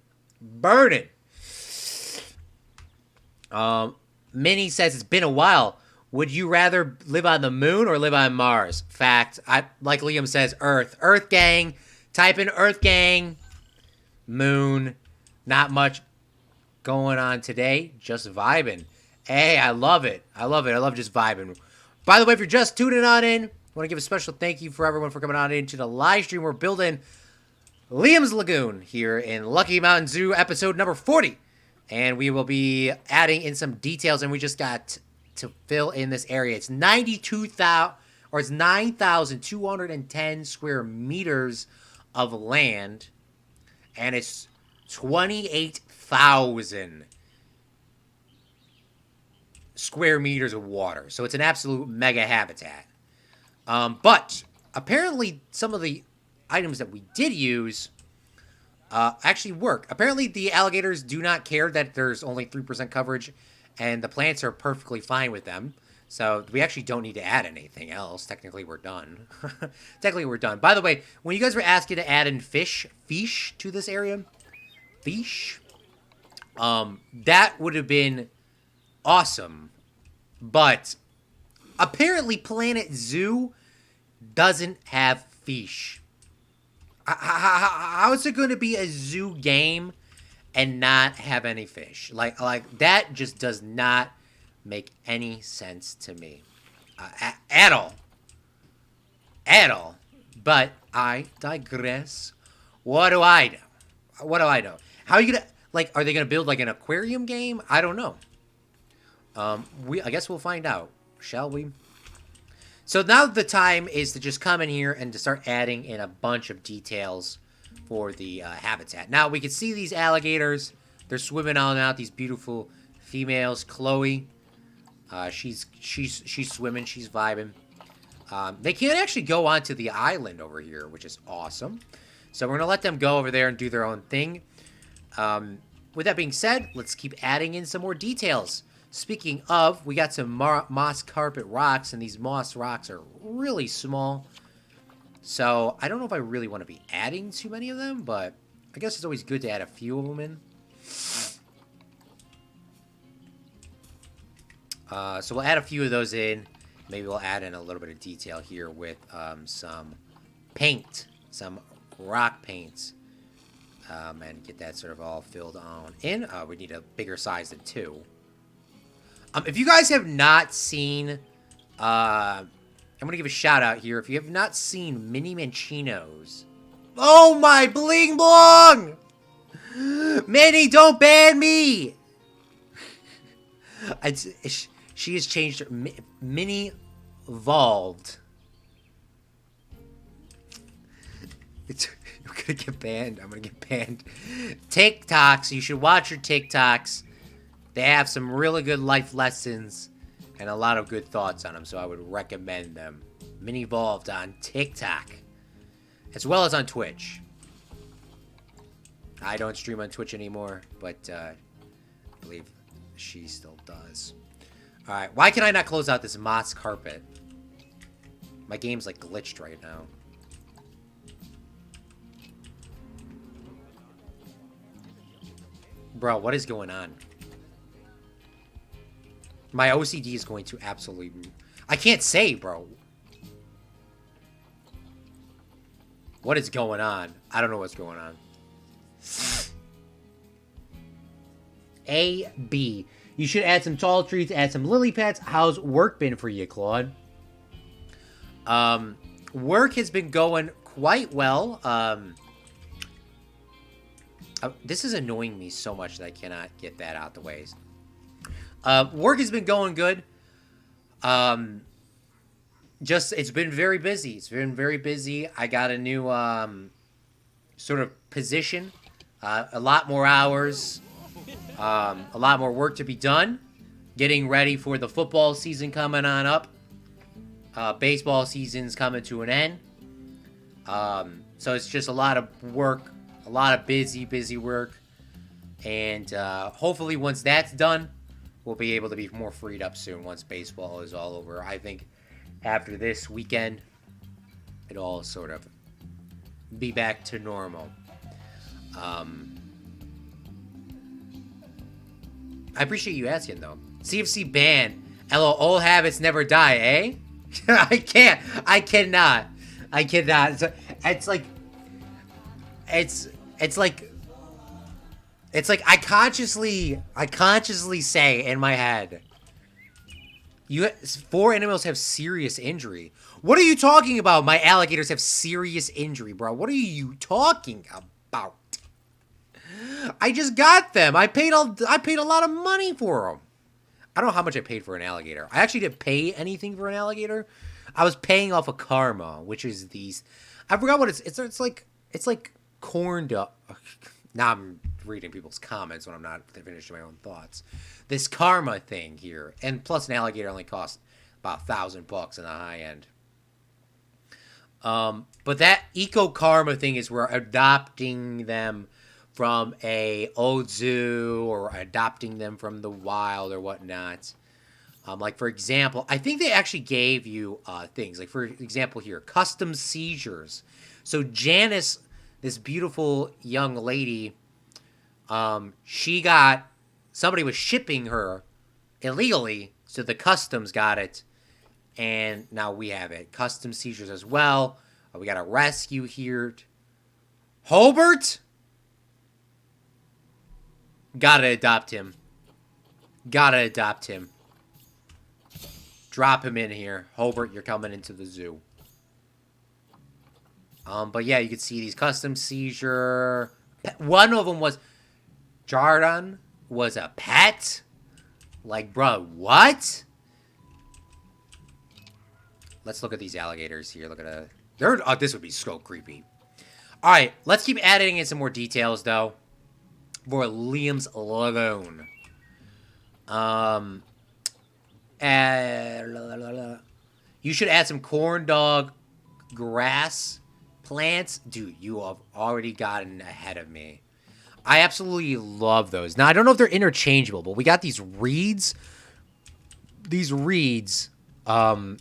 Minnie says it's been a while. Would you rather live on the moon or live on Mars? Fact. Like Liam says, Earth. Earth gang. Type in Earth gang. Moon. Not much going on today. Just vibing. Hey, I love it. I love it. I love just vibing. By the way, if you're just tuning on in, I want to give a special thank you for everyone for coming on into the live stream. We're building Liam's Lagoon here in Lucky Mountain Zoo, episode number 40. And we will be adding in some details, and we just got to fill in this area. It's 9,210 square meters of land, and it's 28,000 square meters of water. So it's an absolute mega habitat. But apparently some of the items that we did use actually work. Apparently the alligators do not care that there's only 3% coverage, and the plants are perfectly fine with them. So we actually don't need to add anything else. Technically, we're done. Technically, we're done. By the way, when you guys were asking to add in fish to this area, that would have been awesome. But apparently Planet Zoo doesn't have fish. How is it going to be a zoo game and not have any fish? Like that just does not make any sense to me at all. At all. But I digress. What do I know? How are you gonna, like, are they gonna build like an aquarium game? I don't know. I guess we'll find out, shall we? So now the time is to just come in here and to start adding in a bunch of details for the habitat. Now we can see these alligators. They're swimming on out. These beautiful females. Chloe, she's swimming. She's vibing. They can't actually go onto the island over here, which is awesome. So we're gonna let them go over there and do their own thing. With that being said, let's keep adding in some more details. Speaking of, we got some moss carpet rocks, and these moss rocks are really small. So I don't know if I really want to be adding too many of them, but I guess it's always good to add a few of them in. So we'll add a few of those in. Maybe we'll add in a little bit of detail here with some paint, some rock paints, and get that sort of all filled on in. We need a bigger size than 2. If you guys have not seen, I'm going to give a shout out here. If you have not seen Mini Manchinos. Oh my bling blong! Minnie, don't ban me! She has changed her. Mini Evolved. I'm going to get banned. I'm going to get banned. TikToks. You should watch your TikToks. They have some really good life lessons and a lot of good thoughts on them, so I would recommend them. Mini Evolved on TikTok, as well as on Twitch. I don't stream on Twitch anymore, but I believe she still does. Alright, why can I not close out this moss carpet? My game's like glitched right now. Bro, what is going on? My OCD is going to absolutely... I can't say, bro. What is going on? I don't know what's going on. A, B. You should add some tall trees, add some lily pads. How's work been for you, Claude? Work has been going quite well. This is annoying me so much that I cannot get that out the way. Work has been going good. It's been very busy. It's been very busy. I got a new sort of position. A lot more hours. A lot more work to be done. Getting ready for the football season coming on up. Baseball season's coming to an end. So it's just a lot of work. A lot of busy work. And hopefully once that's done, we'll be able to be more freed up soon once baseball is all over. I think after this weekend, it'll all sort of be back to normal. I appreciate you asking, though. CFC ban. LO, old habits never die, eh? I can't. I cannot. I cannot. It's like... It's like... It's like I consciously say in my head, four animals have serious injury. What are you talking about? My alligators have serious injury, bro. What are you talking about? I just got them. I paid a lot of money for them. I don't know how much I paid for an alligator. I actually didn't pay anything for an alligator. I was paying off of karma, which is these. I forgot what it's like corn dog. Now I'm reading people's comments when I'm not finished my own thoughts. This karma thing here, and plus an alligator only costs about $1,000 in the high end. But that eco karma thing is we're adopting them from a old zoo or adopting them from the wild or whatnot. Like for example, I think they actually gave you things like for example here, custom seizures. So Janice, this beautiful young lady, somebody was shipping her illegally, so the customs got it, and now we have it. Custom seizures as well. We got a rescue here. Hobart? Gotta adopt him. Gotta adopt him. Drop him in here. Hobart, you're coming into the zoo. But yeah, you can see these custom seizure. One of them was... Jardan was a pet? Like, bro, what? Let's look at these alligators here. Look at this would be so creepy. Alright, let's keep adding in some more details, though. For Liam's Lagoon. You should add some corn dog grass plants. Dude, you have already gotten ahead of me. I absolutely love those. Now, I don't know if they're interchangeable, but we got these reeds. These reeds, with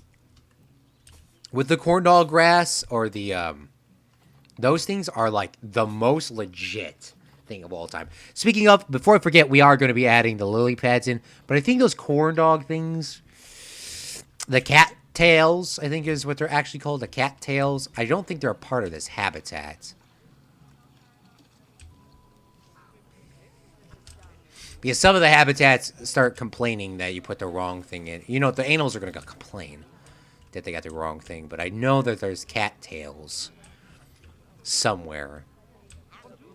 the corn dog grass or the, those things are like the most legit thing of all time. Speaking of, before I forget, we are going to be adding the lily pads in, but I think those corn dog things, the cat tails, I think is what they're actually called, the cat tails. I don't think they're a part of this habitat. Because some of the habitats start complaining that you put the wrong thing in. You know, the animals are going to complain that they got the wrong thing. But I know that there's cattails somewhere.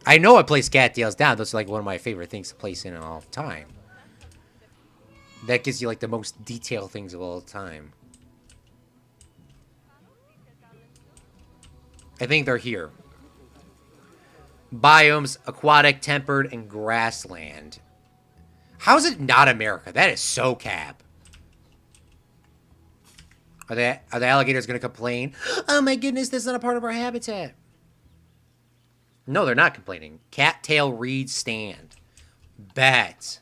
I know I place cattails down. That's like one of my favorite things to place in all the time. That gives you like the most detailed things of all time. I think they're here. Biomes, aquatic, tempered, and grassland. How is it not America? That is so cap. Are the alligators going to complain? Oh my goodness, that's not a part of our habitat. No, they're not complaining. Cattail reed stand. Bet.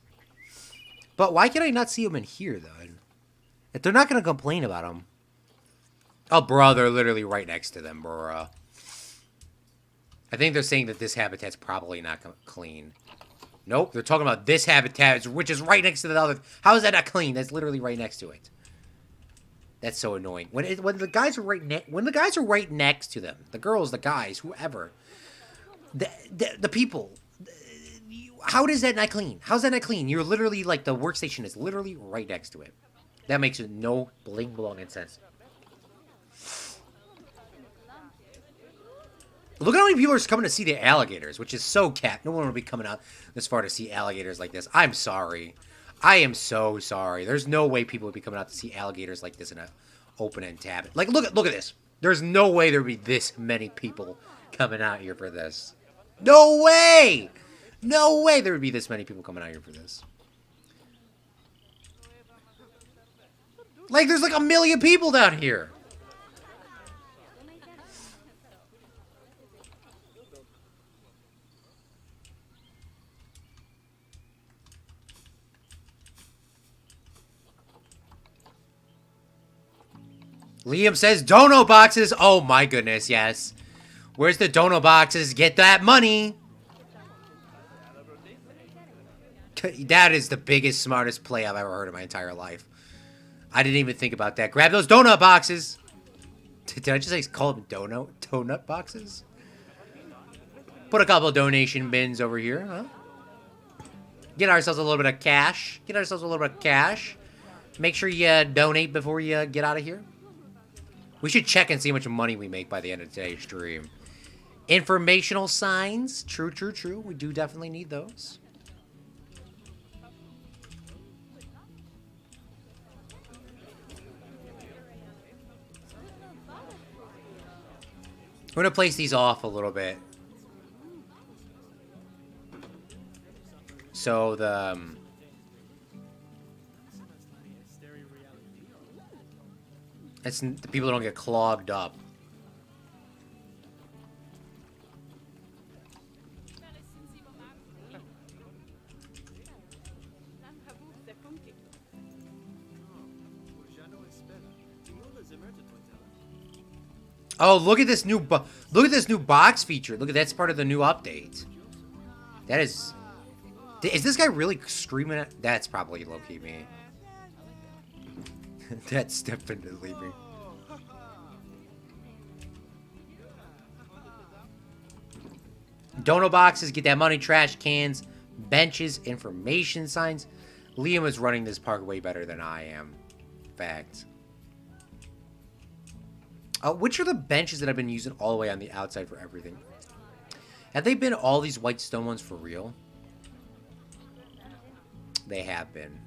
But why can I not see them in here, though? If they're not going to complain about them. Oh, bro, they're literally right next to them, bro. I think they're saying that this habitat's probably not clean. Nope, they're talking about this habitat, which is right next to the other. How is that not clean? That's literally right next to it. That's so annoying. When the guys are right next to them, the girls, the guys, whoever, the people. How is that not clean? How's that not clean? You're literally like the workstation is literally right next to it. That makes no bling blong sense. Look at how many people are coming to see the alligators, which is so cap. No one will be coming out this far to see alligators like this. I'm sorry. I am so sorry. There's no way people would be coming out to see alligators like this in an open-end tab. Like, look at this. There's no way there would be this many people coming out here for this. No way! No way there would be this many people coming out here for this. Like, there's like 1 million people down here. Liam says dono boxes. Oh my goodness, yes. Where's the dono boxes? Get that money. That is the biggest, smartest play I've ever heard in my entire life. I didn't even think about that. Grab those donut boxes. Did I just say call them donut boxes? Put a couple of donation bins over here, huh? Get ourselves a little bit of cash. Get ourselves a little bit of cash. Make sure you donate before you get out of here. We should check and see how much money we make by the end of today's stream. Informational signs. True, true, true. We do definitely need those. We're going to place these off a little bit. So the people don't get clogged up. Oh, look at this new box feature. Look at that's part of the new update. That is this guy really screaming at? That's probably low-key me. That's definitely me. Dono boxes, get that money, trash cans, benches, information signs. Liam is running this park way better than I am. Fact. Which are the benches that I've been using all the way on the outside for everything? Have they been all these white stone ones for real? They have been.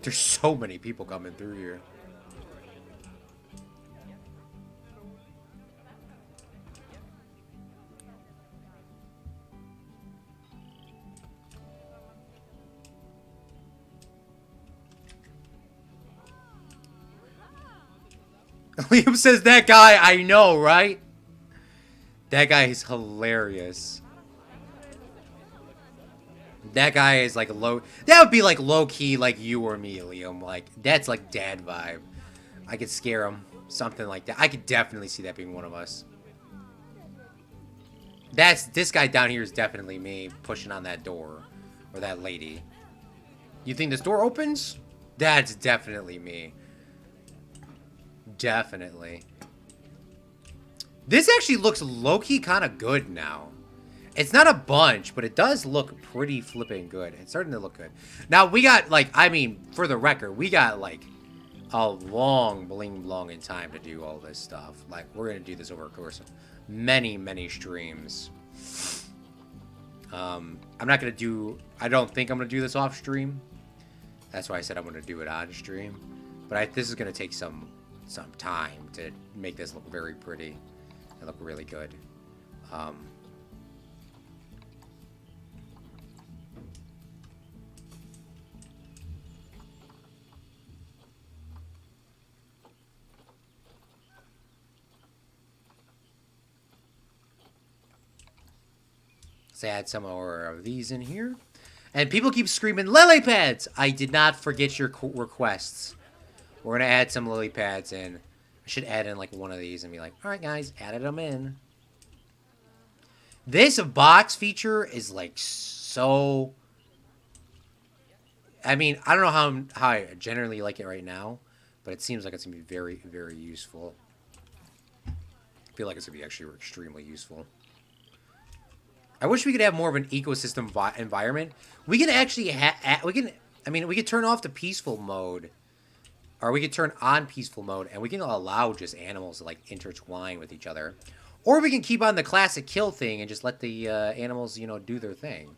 There's so many people coming through here. Liam says, that guy, I know, right? That guy is hilarious. That guy is like low. That would be like low key, like you or me, Liam. Like, that's like dad vibe. I could scare him. Something like that. I could definitely see that being one of us. This guy down here is definitely me pushing on that door. Or that lady. You think this door opens? That's definitely me. Definitely. This actually looks low-key kind of good now. It's not a bunch, but it does look pretty flipping good. It's starting to look good. Now, we got, like, I mean, for the record, we got, like, a long in time to do all this stuff. Like, we're going to do this over a course of many, many streams. I'm not going to do... I don't think I'm going to do this off stream. That's why I said I'm going to do it on stream. But this is going to take some time to make this look very pretty and look really good. Let's add some more of these in here. And people keep screaming, lily pads! I did not forget your requests. We're going to add some lily pads in. I should add in like one of these and be like, alright guys, added them in. This box feature is like so... I mean, I don't know how I generally like it right now, but it seems like it's going to be very, very useful. I feel like it's going to be actually extremely useful. I wish we could have more of an ecosystem environment. We can actually we could turn off the peaceful mode. Or we could turn on peaceful mode, and we can allow just animals to, like, intertwine with each other. Or we can keep on the classic kill thing and just let the animals, you know, do their thing.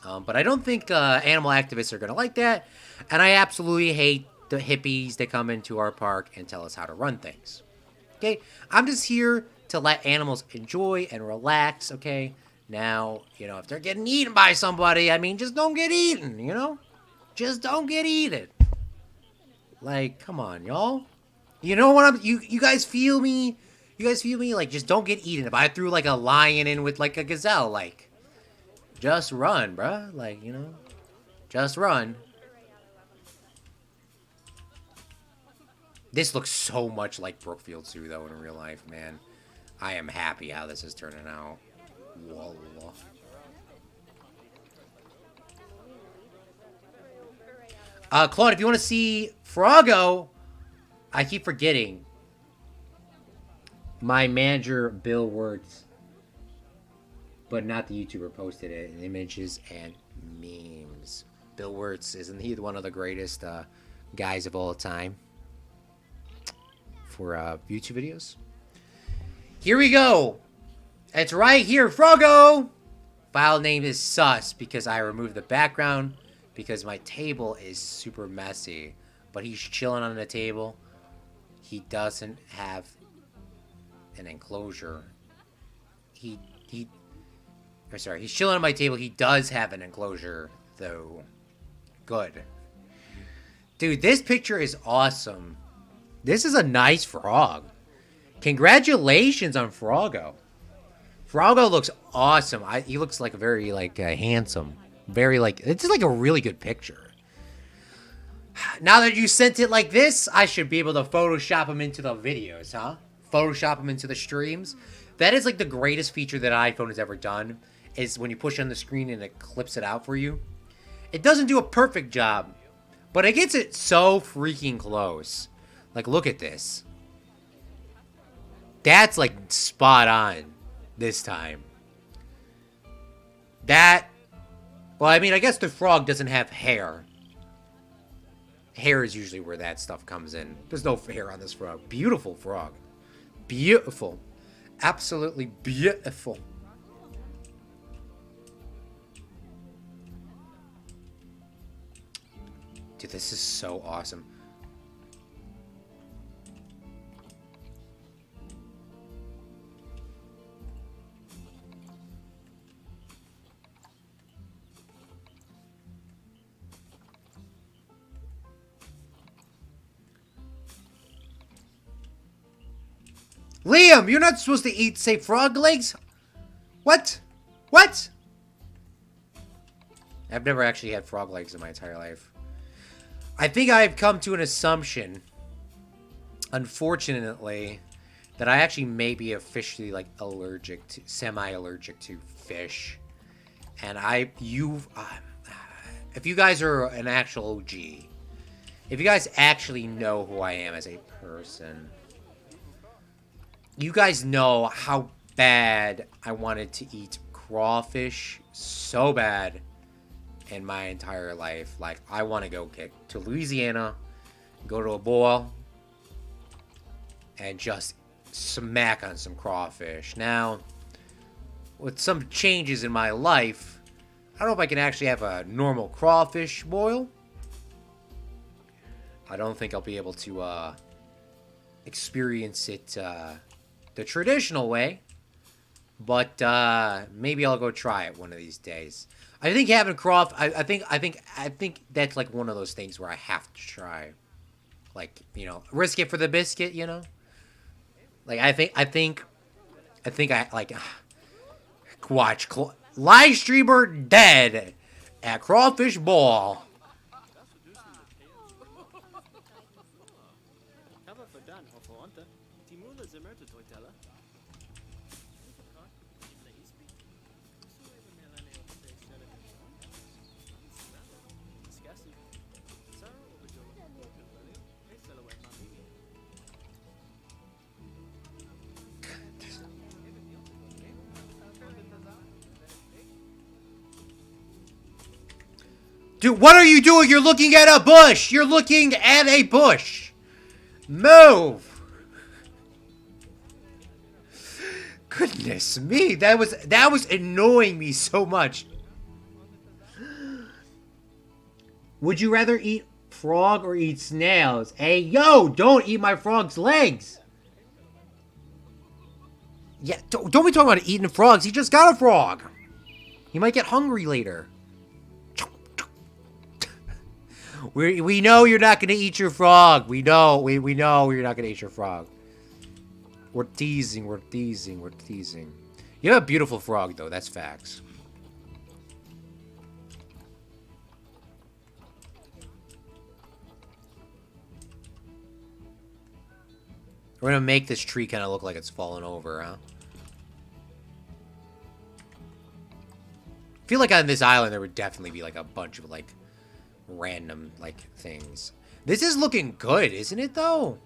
But I don't think animal activists are going to like that. And I absolutely hate the hippies that come into our park and tell us how to run things. Okay? I'm just here to let animals enjoy and relax, okay? Now, you know, if they're getting eaten by somebody, I mean, just don't get eaten, you know? Just don't get eaten. Like, come on, y'all. You know what you guys feel me? You guys feel me? Like, just don't get eaten. If I threw, like, a lion in with, like, a gazelle, like, just run, bruh. Like, you know, just run. This looks so much like Brookfield Zoo, though, in real life, man. I am happy how this is turning out. Whoa. Claude, if you want to see Froggo, I keep forgetting. My manager, Bill Wirtz, but not the YouTuber, posted it in images and memes. Bill Wirtz, isn't he one of the greatest guys of all time for YouTube videos? Here we go. It's right here, Froggo. File name is sus because I removed the background because my table is super messy. But he's chilling on the table. He doesn't have an enclosure. He's chilling on my table. He does have an enclosure, though. Good. Dude, this picture is awesome. This is a nice frog. Congratulations on Froggo. Froggo looks awesome. He looks like very handsome. Very it's like a really good picture. Now that you sent it like this, I should be able to Photoshop him into the videos, huh? Photoshop him into the streams. That is like the greatest feature that iPhone has ever done, is when you push on the screen and it clips it out for you. It doesn't do a perfect job, but it gets it so freaking close. Like, look at this. That's like spot on this time. Well, I mean, I guess the frog doesn't have hair. Hair is usually where that stuff comes in. There's no hair on this frog. Beautiful frog. Beautiful. Absolutely beautiful. Dude, this is so awesome. Liam, you're not supposed to eat, say, frog legs? What? What? I've never actually had frog legs in my entire life. I think I've come to an assumption, unfortunately, that I actually may be officially, allergic to, semi-allergic to fish. And if you guys are an actual OG, if you guys actually know who I am as a person, you guys know how bad I wanted to eat crawfish so bad in my entire life. Like, I want to go get to Louisiana, go to a boil, and just smack on some crawfish. Now, with some changes in my life, I don't know if I can actually have a normal crawfish boil. I don't think I'll be able to experience it the traditional way, but maybe I'll go try it one of these days. I think having I think that's like one of those things where I have to try, like, risk it for the biscuit, Like, I think I like watch live streamer dead at crawfish ball. Dude, what are you doing? You're looking at a bush. You're looking at a bush. Move. Goodness me, that was annoying me so much. Would you rather eat frog or eat snails? Hey, yo, don't eat my frog's legs. Yeah, don't be talking about eating frogs. He just got a frog. He might get hungry later. We know you're not gonna eat your frog. We know you're not gonna eat your frog. We're teasing. You have a beautiful frog, though. That's facts. We're gonna make this tree kind of look like it's fallen over, huh? I feel like on this island there would definitely be like a bunch of like random like things. This is looking good, isn't it though?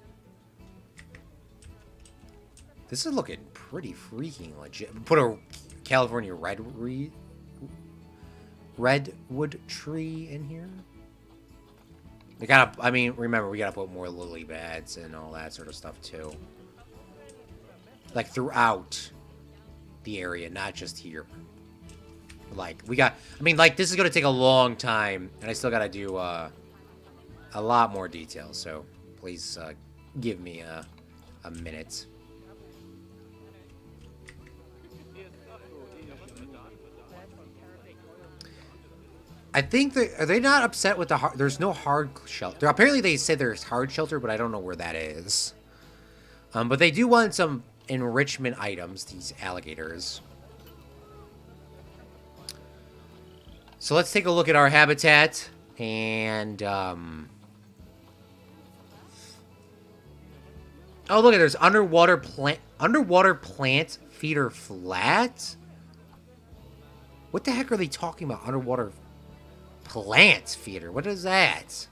This is looking pretty freaking legit. Put a California redwood tree in here. We gotta, I mean, remember, we gotta put more lily pads and all that sort of stuff, too. Like, throughout the area, not just here. Like, we got, I mean, like, this is gonna take a long time, and I still gotta do, a lot more details, so please, give me a minute. I think are they not upset with the hard... There's no hard shelter. Apparently they say there's hard shelter, but I don't know where that is. But they do want some enrichment items, these alligators. So let's take a look at our habitat. And, oh, look at there's underwater plant feeder flat? What the heck are they talking about? Underwater plant feeder. What is that?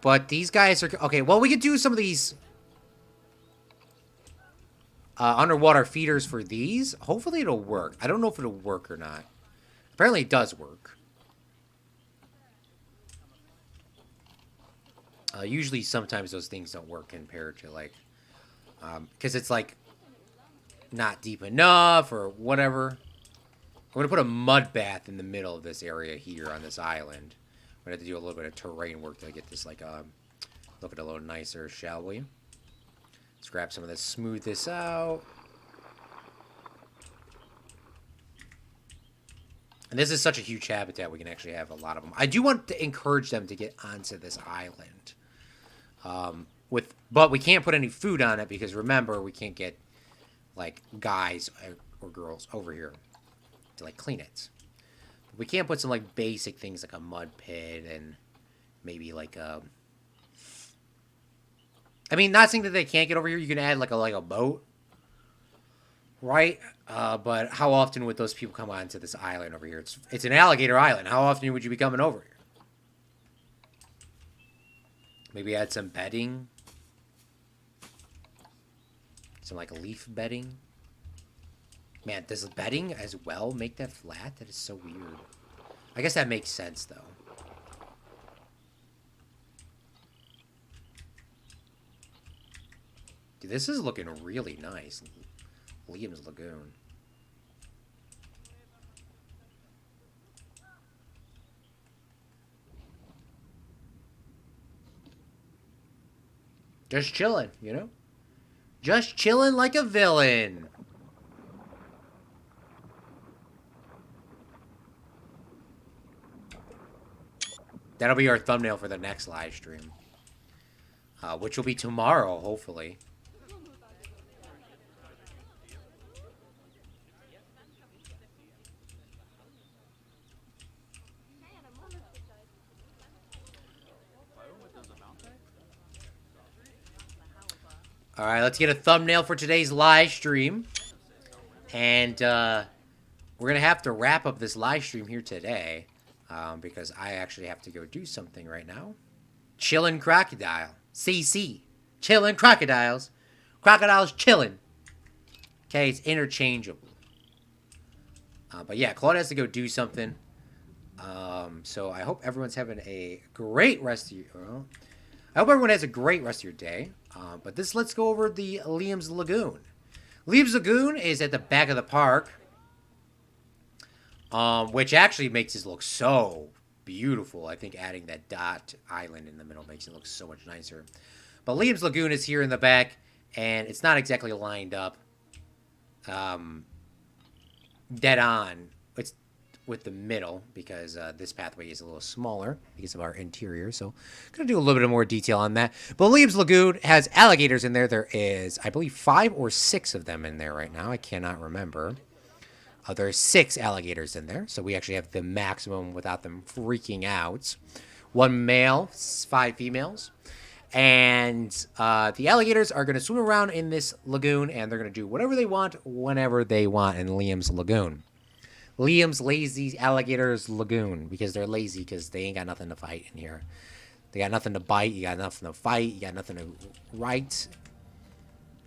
But these guys are... Okay, well, we could do some of these underwater feeders for these. Hopefully it'll work. I don't know if it'll work or not. Apparently it does work. Usually sometimes those things don't work compared to, like... because it's, like... not deep enough or whatever. We're gonna put a mud bath in the middle of this area here on this island. We're gonna have to do a little bit of terrain work to get this like looking a little nicer, shall we? Let's grab some of this, smooth this out. And this is such a huge habitat, we can actually have a lot of them. I do want to encourage them to get onto this island. But we can't put any food on it because remember, we can't get like guys or girls over here to like clean it. We can't put some like basic things like a mud pit and maybe like I mean, not saying that they can't get over here. You can add like a boat, right? But how often would those people come onto this island over here? It's an alligator island. How often would you be coming over here? Maybe add some bedding. Some like leaf bedding. Man, does the bedding as well make that flat? That is so weird. I guess that makes sense though. Dude, this is looking really nice. Liam's Lagoon. Just chilling, you know? Just chilling like a villain. That'll be our thumbnail for the next live stream. Which will be tomorrow, hopefully. Alright, let's get a thumbnail for today's live stream. And we're going to have to wrap up this live stream here today. Because I actually have to go do something right now. Chillin' crocodile. CC. Chillin' crocodiles. Crocodiles chillin'. Okay, it's interchangeable. But yeah, Claude has to go do something. So I hope everyone's having a great rest of your... I hope everyone has a great rest of your day. But let's go over the Liam's Lagoon. Liam's Lagoon is at the back of the park. Which actually makes this look so beautiful. I think adding that dot island in the middle makes it look so much nicer. But Liam's Lagoon is here in the back, and it's not exactly lined up dead on. It's with the middle because this pathway is a little smaller because of our interior. So I'm going to do a little bit more detail on that. But Liam's Lagoon has alligators in there. There is, I believe, 5 or 6 of them in there right now. I cannot remember. There are 6 alligators in there, so we actually have the maximum without them freaking out. 1 male, 5 females. And the alligators are going to swim around in this lagoon, and they're going to do whatever they want, whenever they want in Liam's lagoon. Liam's Lazy Alligators Lagoon, because they're lazy, because they ain't got nothing to fight in here. They got nothing to bite, you got nothing to fight, you got nothing to write.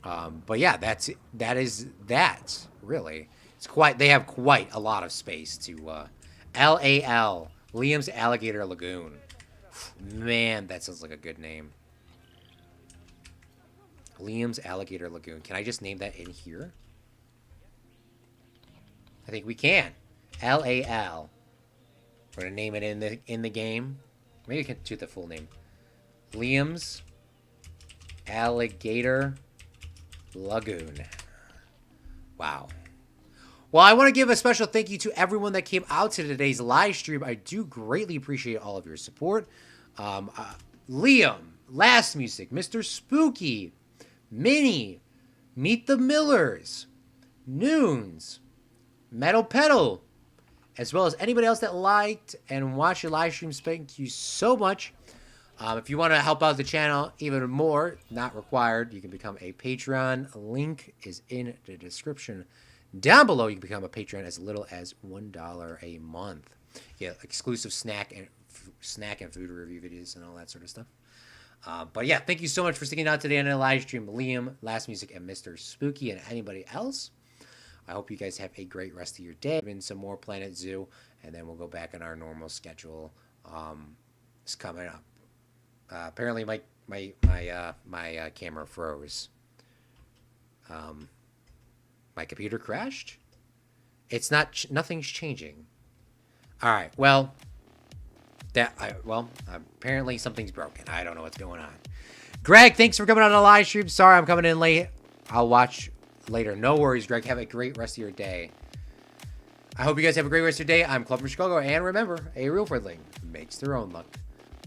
But yeah, that is really. They have quite a lot of space to, LAL, Liam's Alligator Lagoon. Man, that sounds like a good name. Liam's Alligator Lagoon. Can I just name that in here? I think we can. LAL. We're gonna name it in the game. Maybe we can do the full name. Liam's Alligator Lagoon. Wow. Well, I want to give a special thank you to everyone that came out to today's live stream. I do greatly appreciate all of your support. Liam, Last Music, Mr. Spooky, Minnie, Meet the Millers, Noons, Metal Pedal, as well as anybody else that liked and watched your live streams. Thank you so much. If you want to help out the channel even more, not required, you can become a Patreon. Link is in the description down below. You can become a Patreon as little as $1 a month. Yeah, exclusive snack and food review videos and all that sort of stuff. But yeah, thank you so much for sticking out today on the live stream. Liam, Last Music, and Mr. Spooky, and anybody else. I hope you guys have a great rest of your day. In some more Planet Zoo, and then we'll go back on our normal schedule. It's coming up. Apparently, my camera froze. My computer crashed. It's not. Nothing's changing. All right. Well, apparently something's broken. I don't know what's going on. Greg, thanks for coming on the live stream. Sorry, I'm coming in late. I'll watch later. No worries, Greg. Have a great rest of your day. I hope you guys have a great rest of your day. I'm Claude from Chicago, and remember, a real friendly makes their own luck.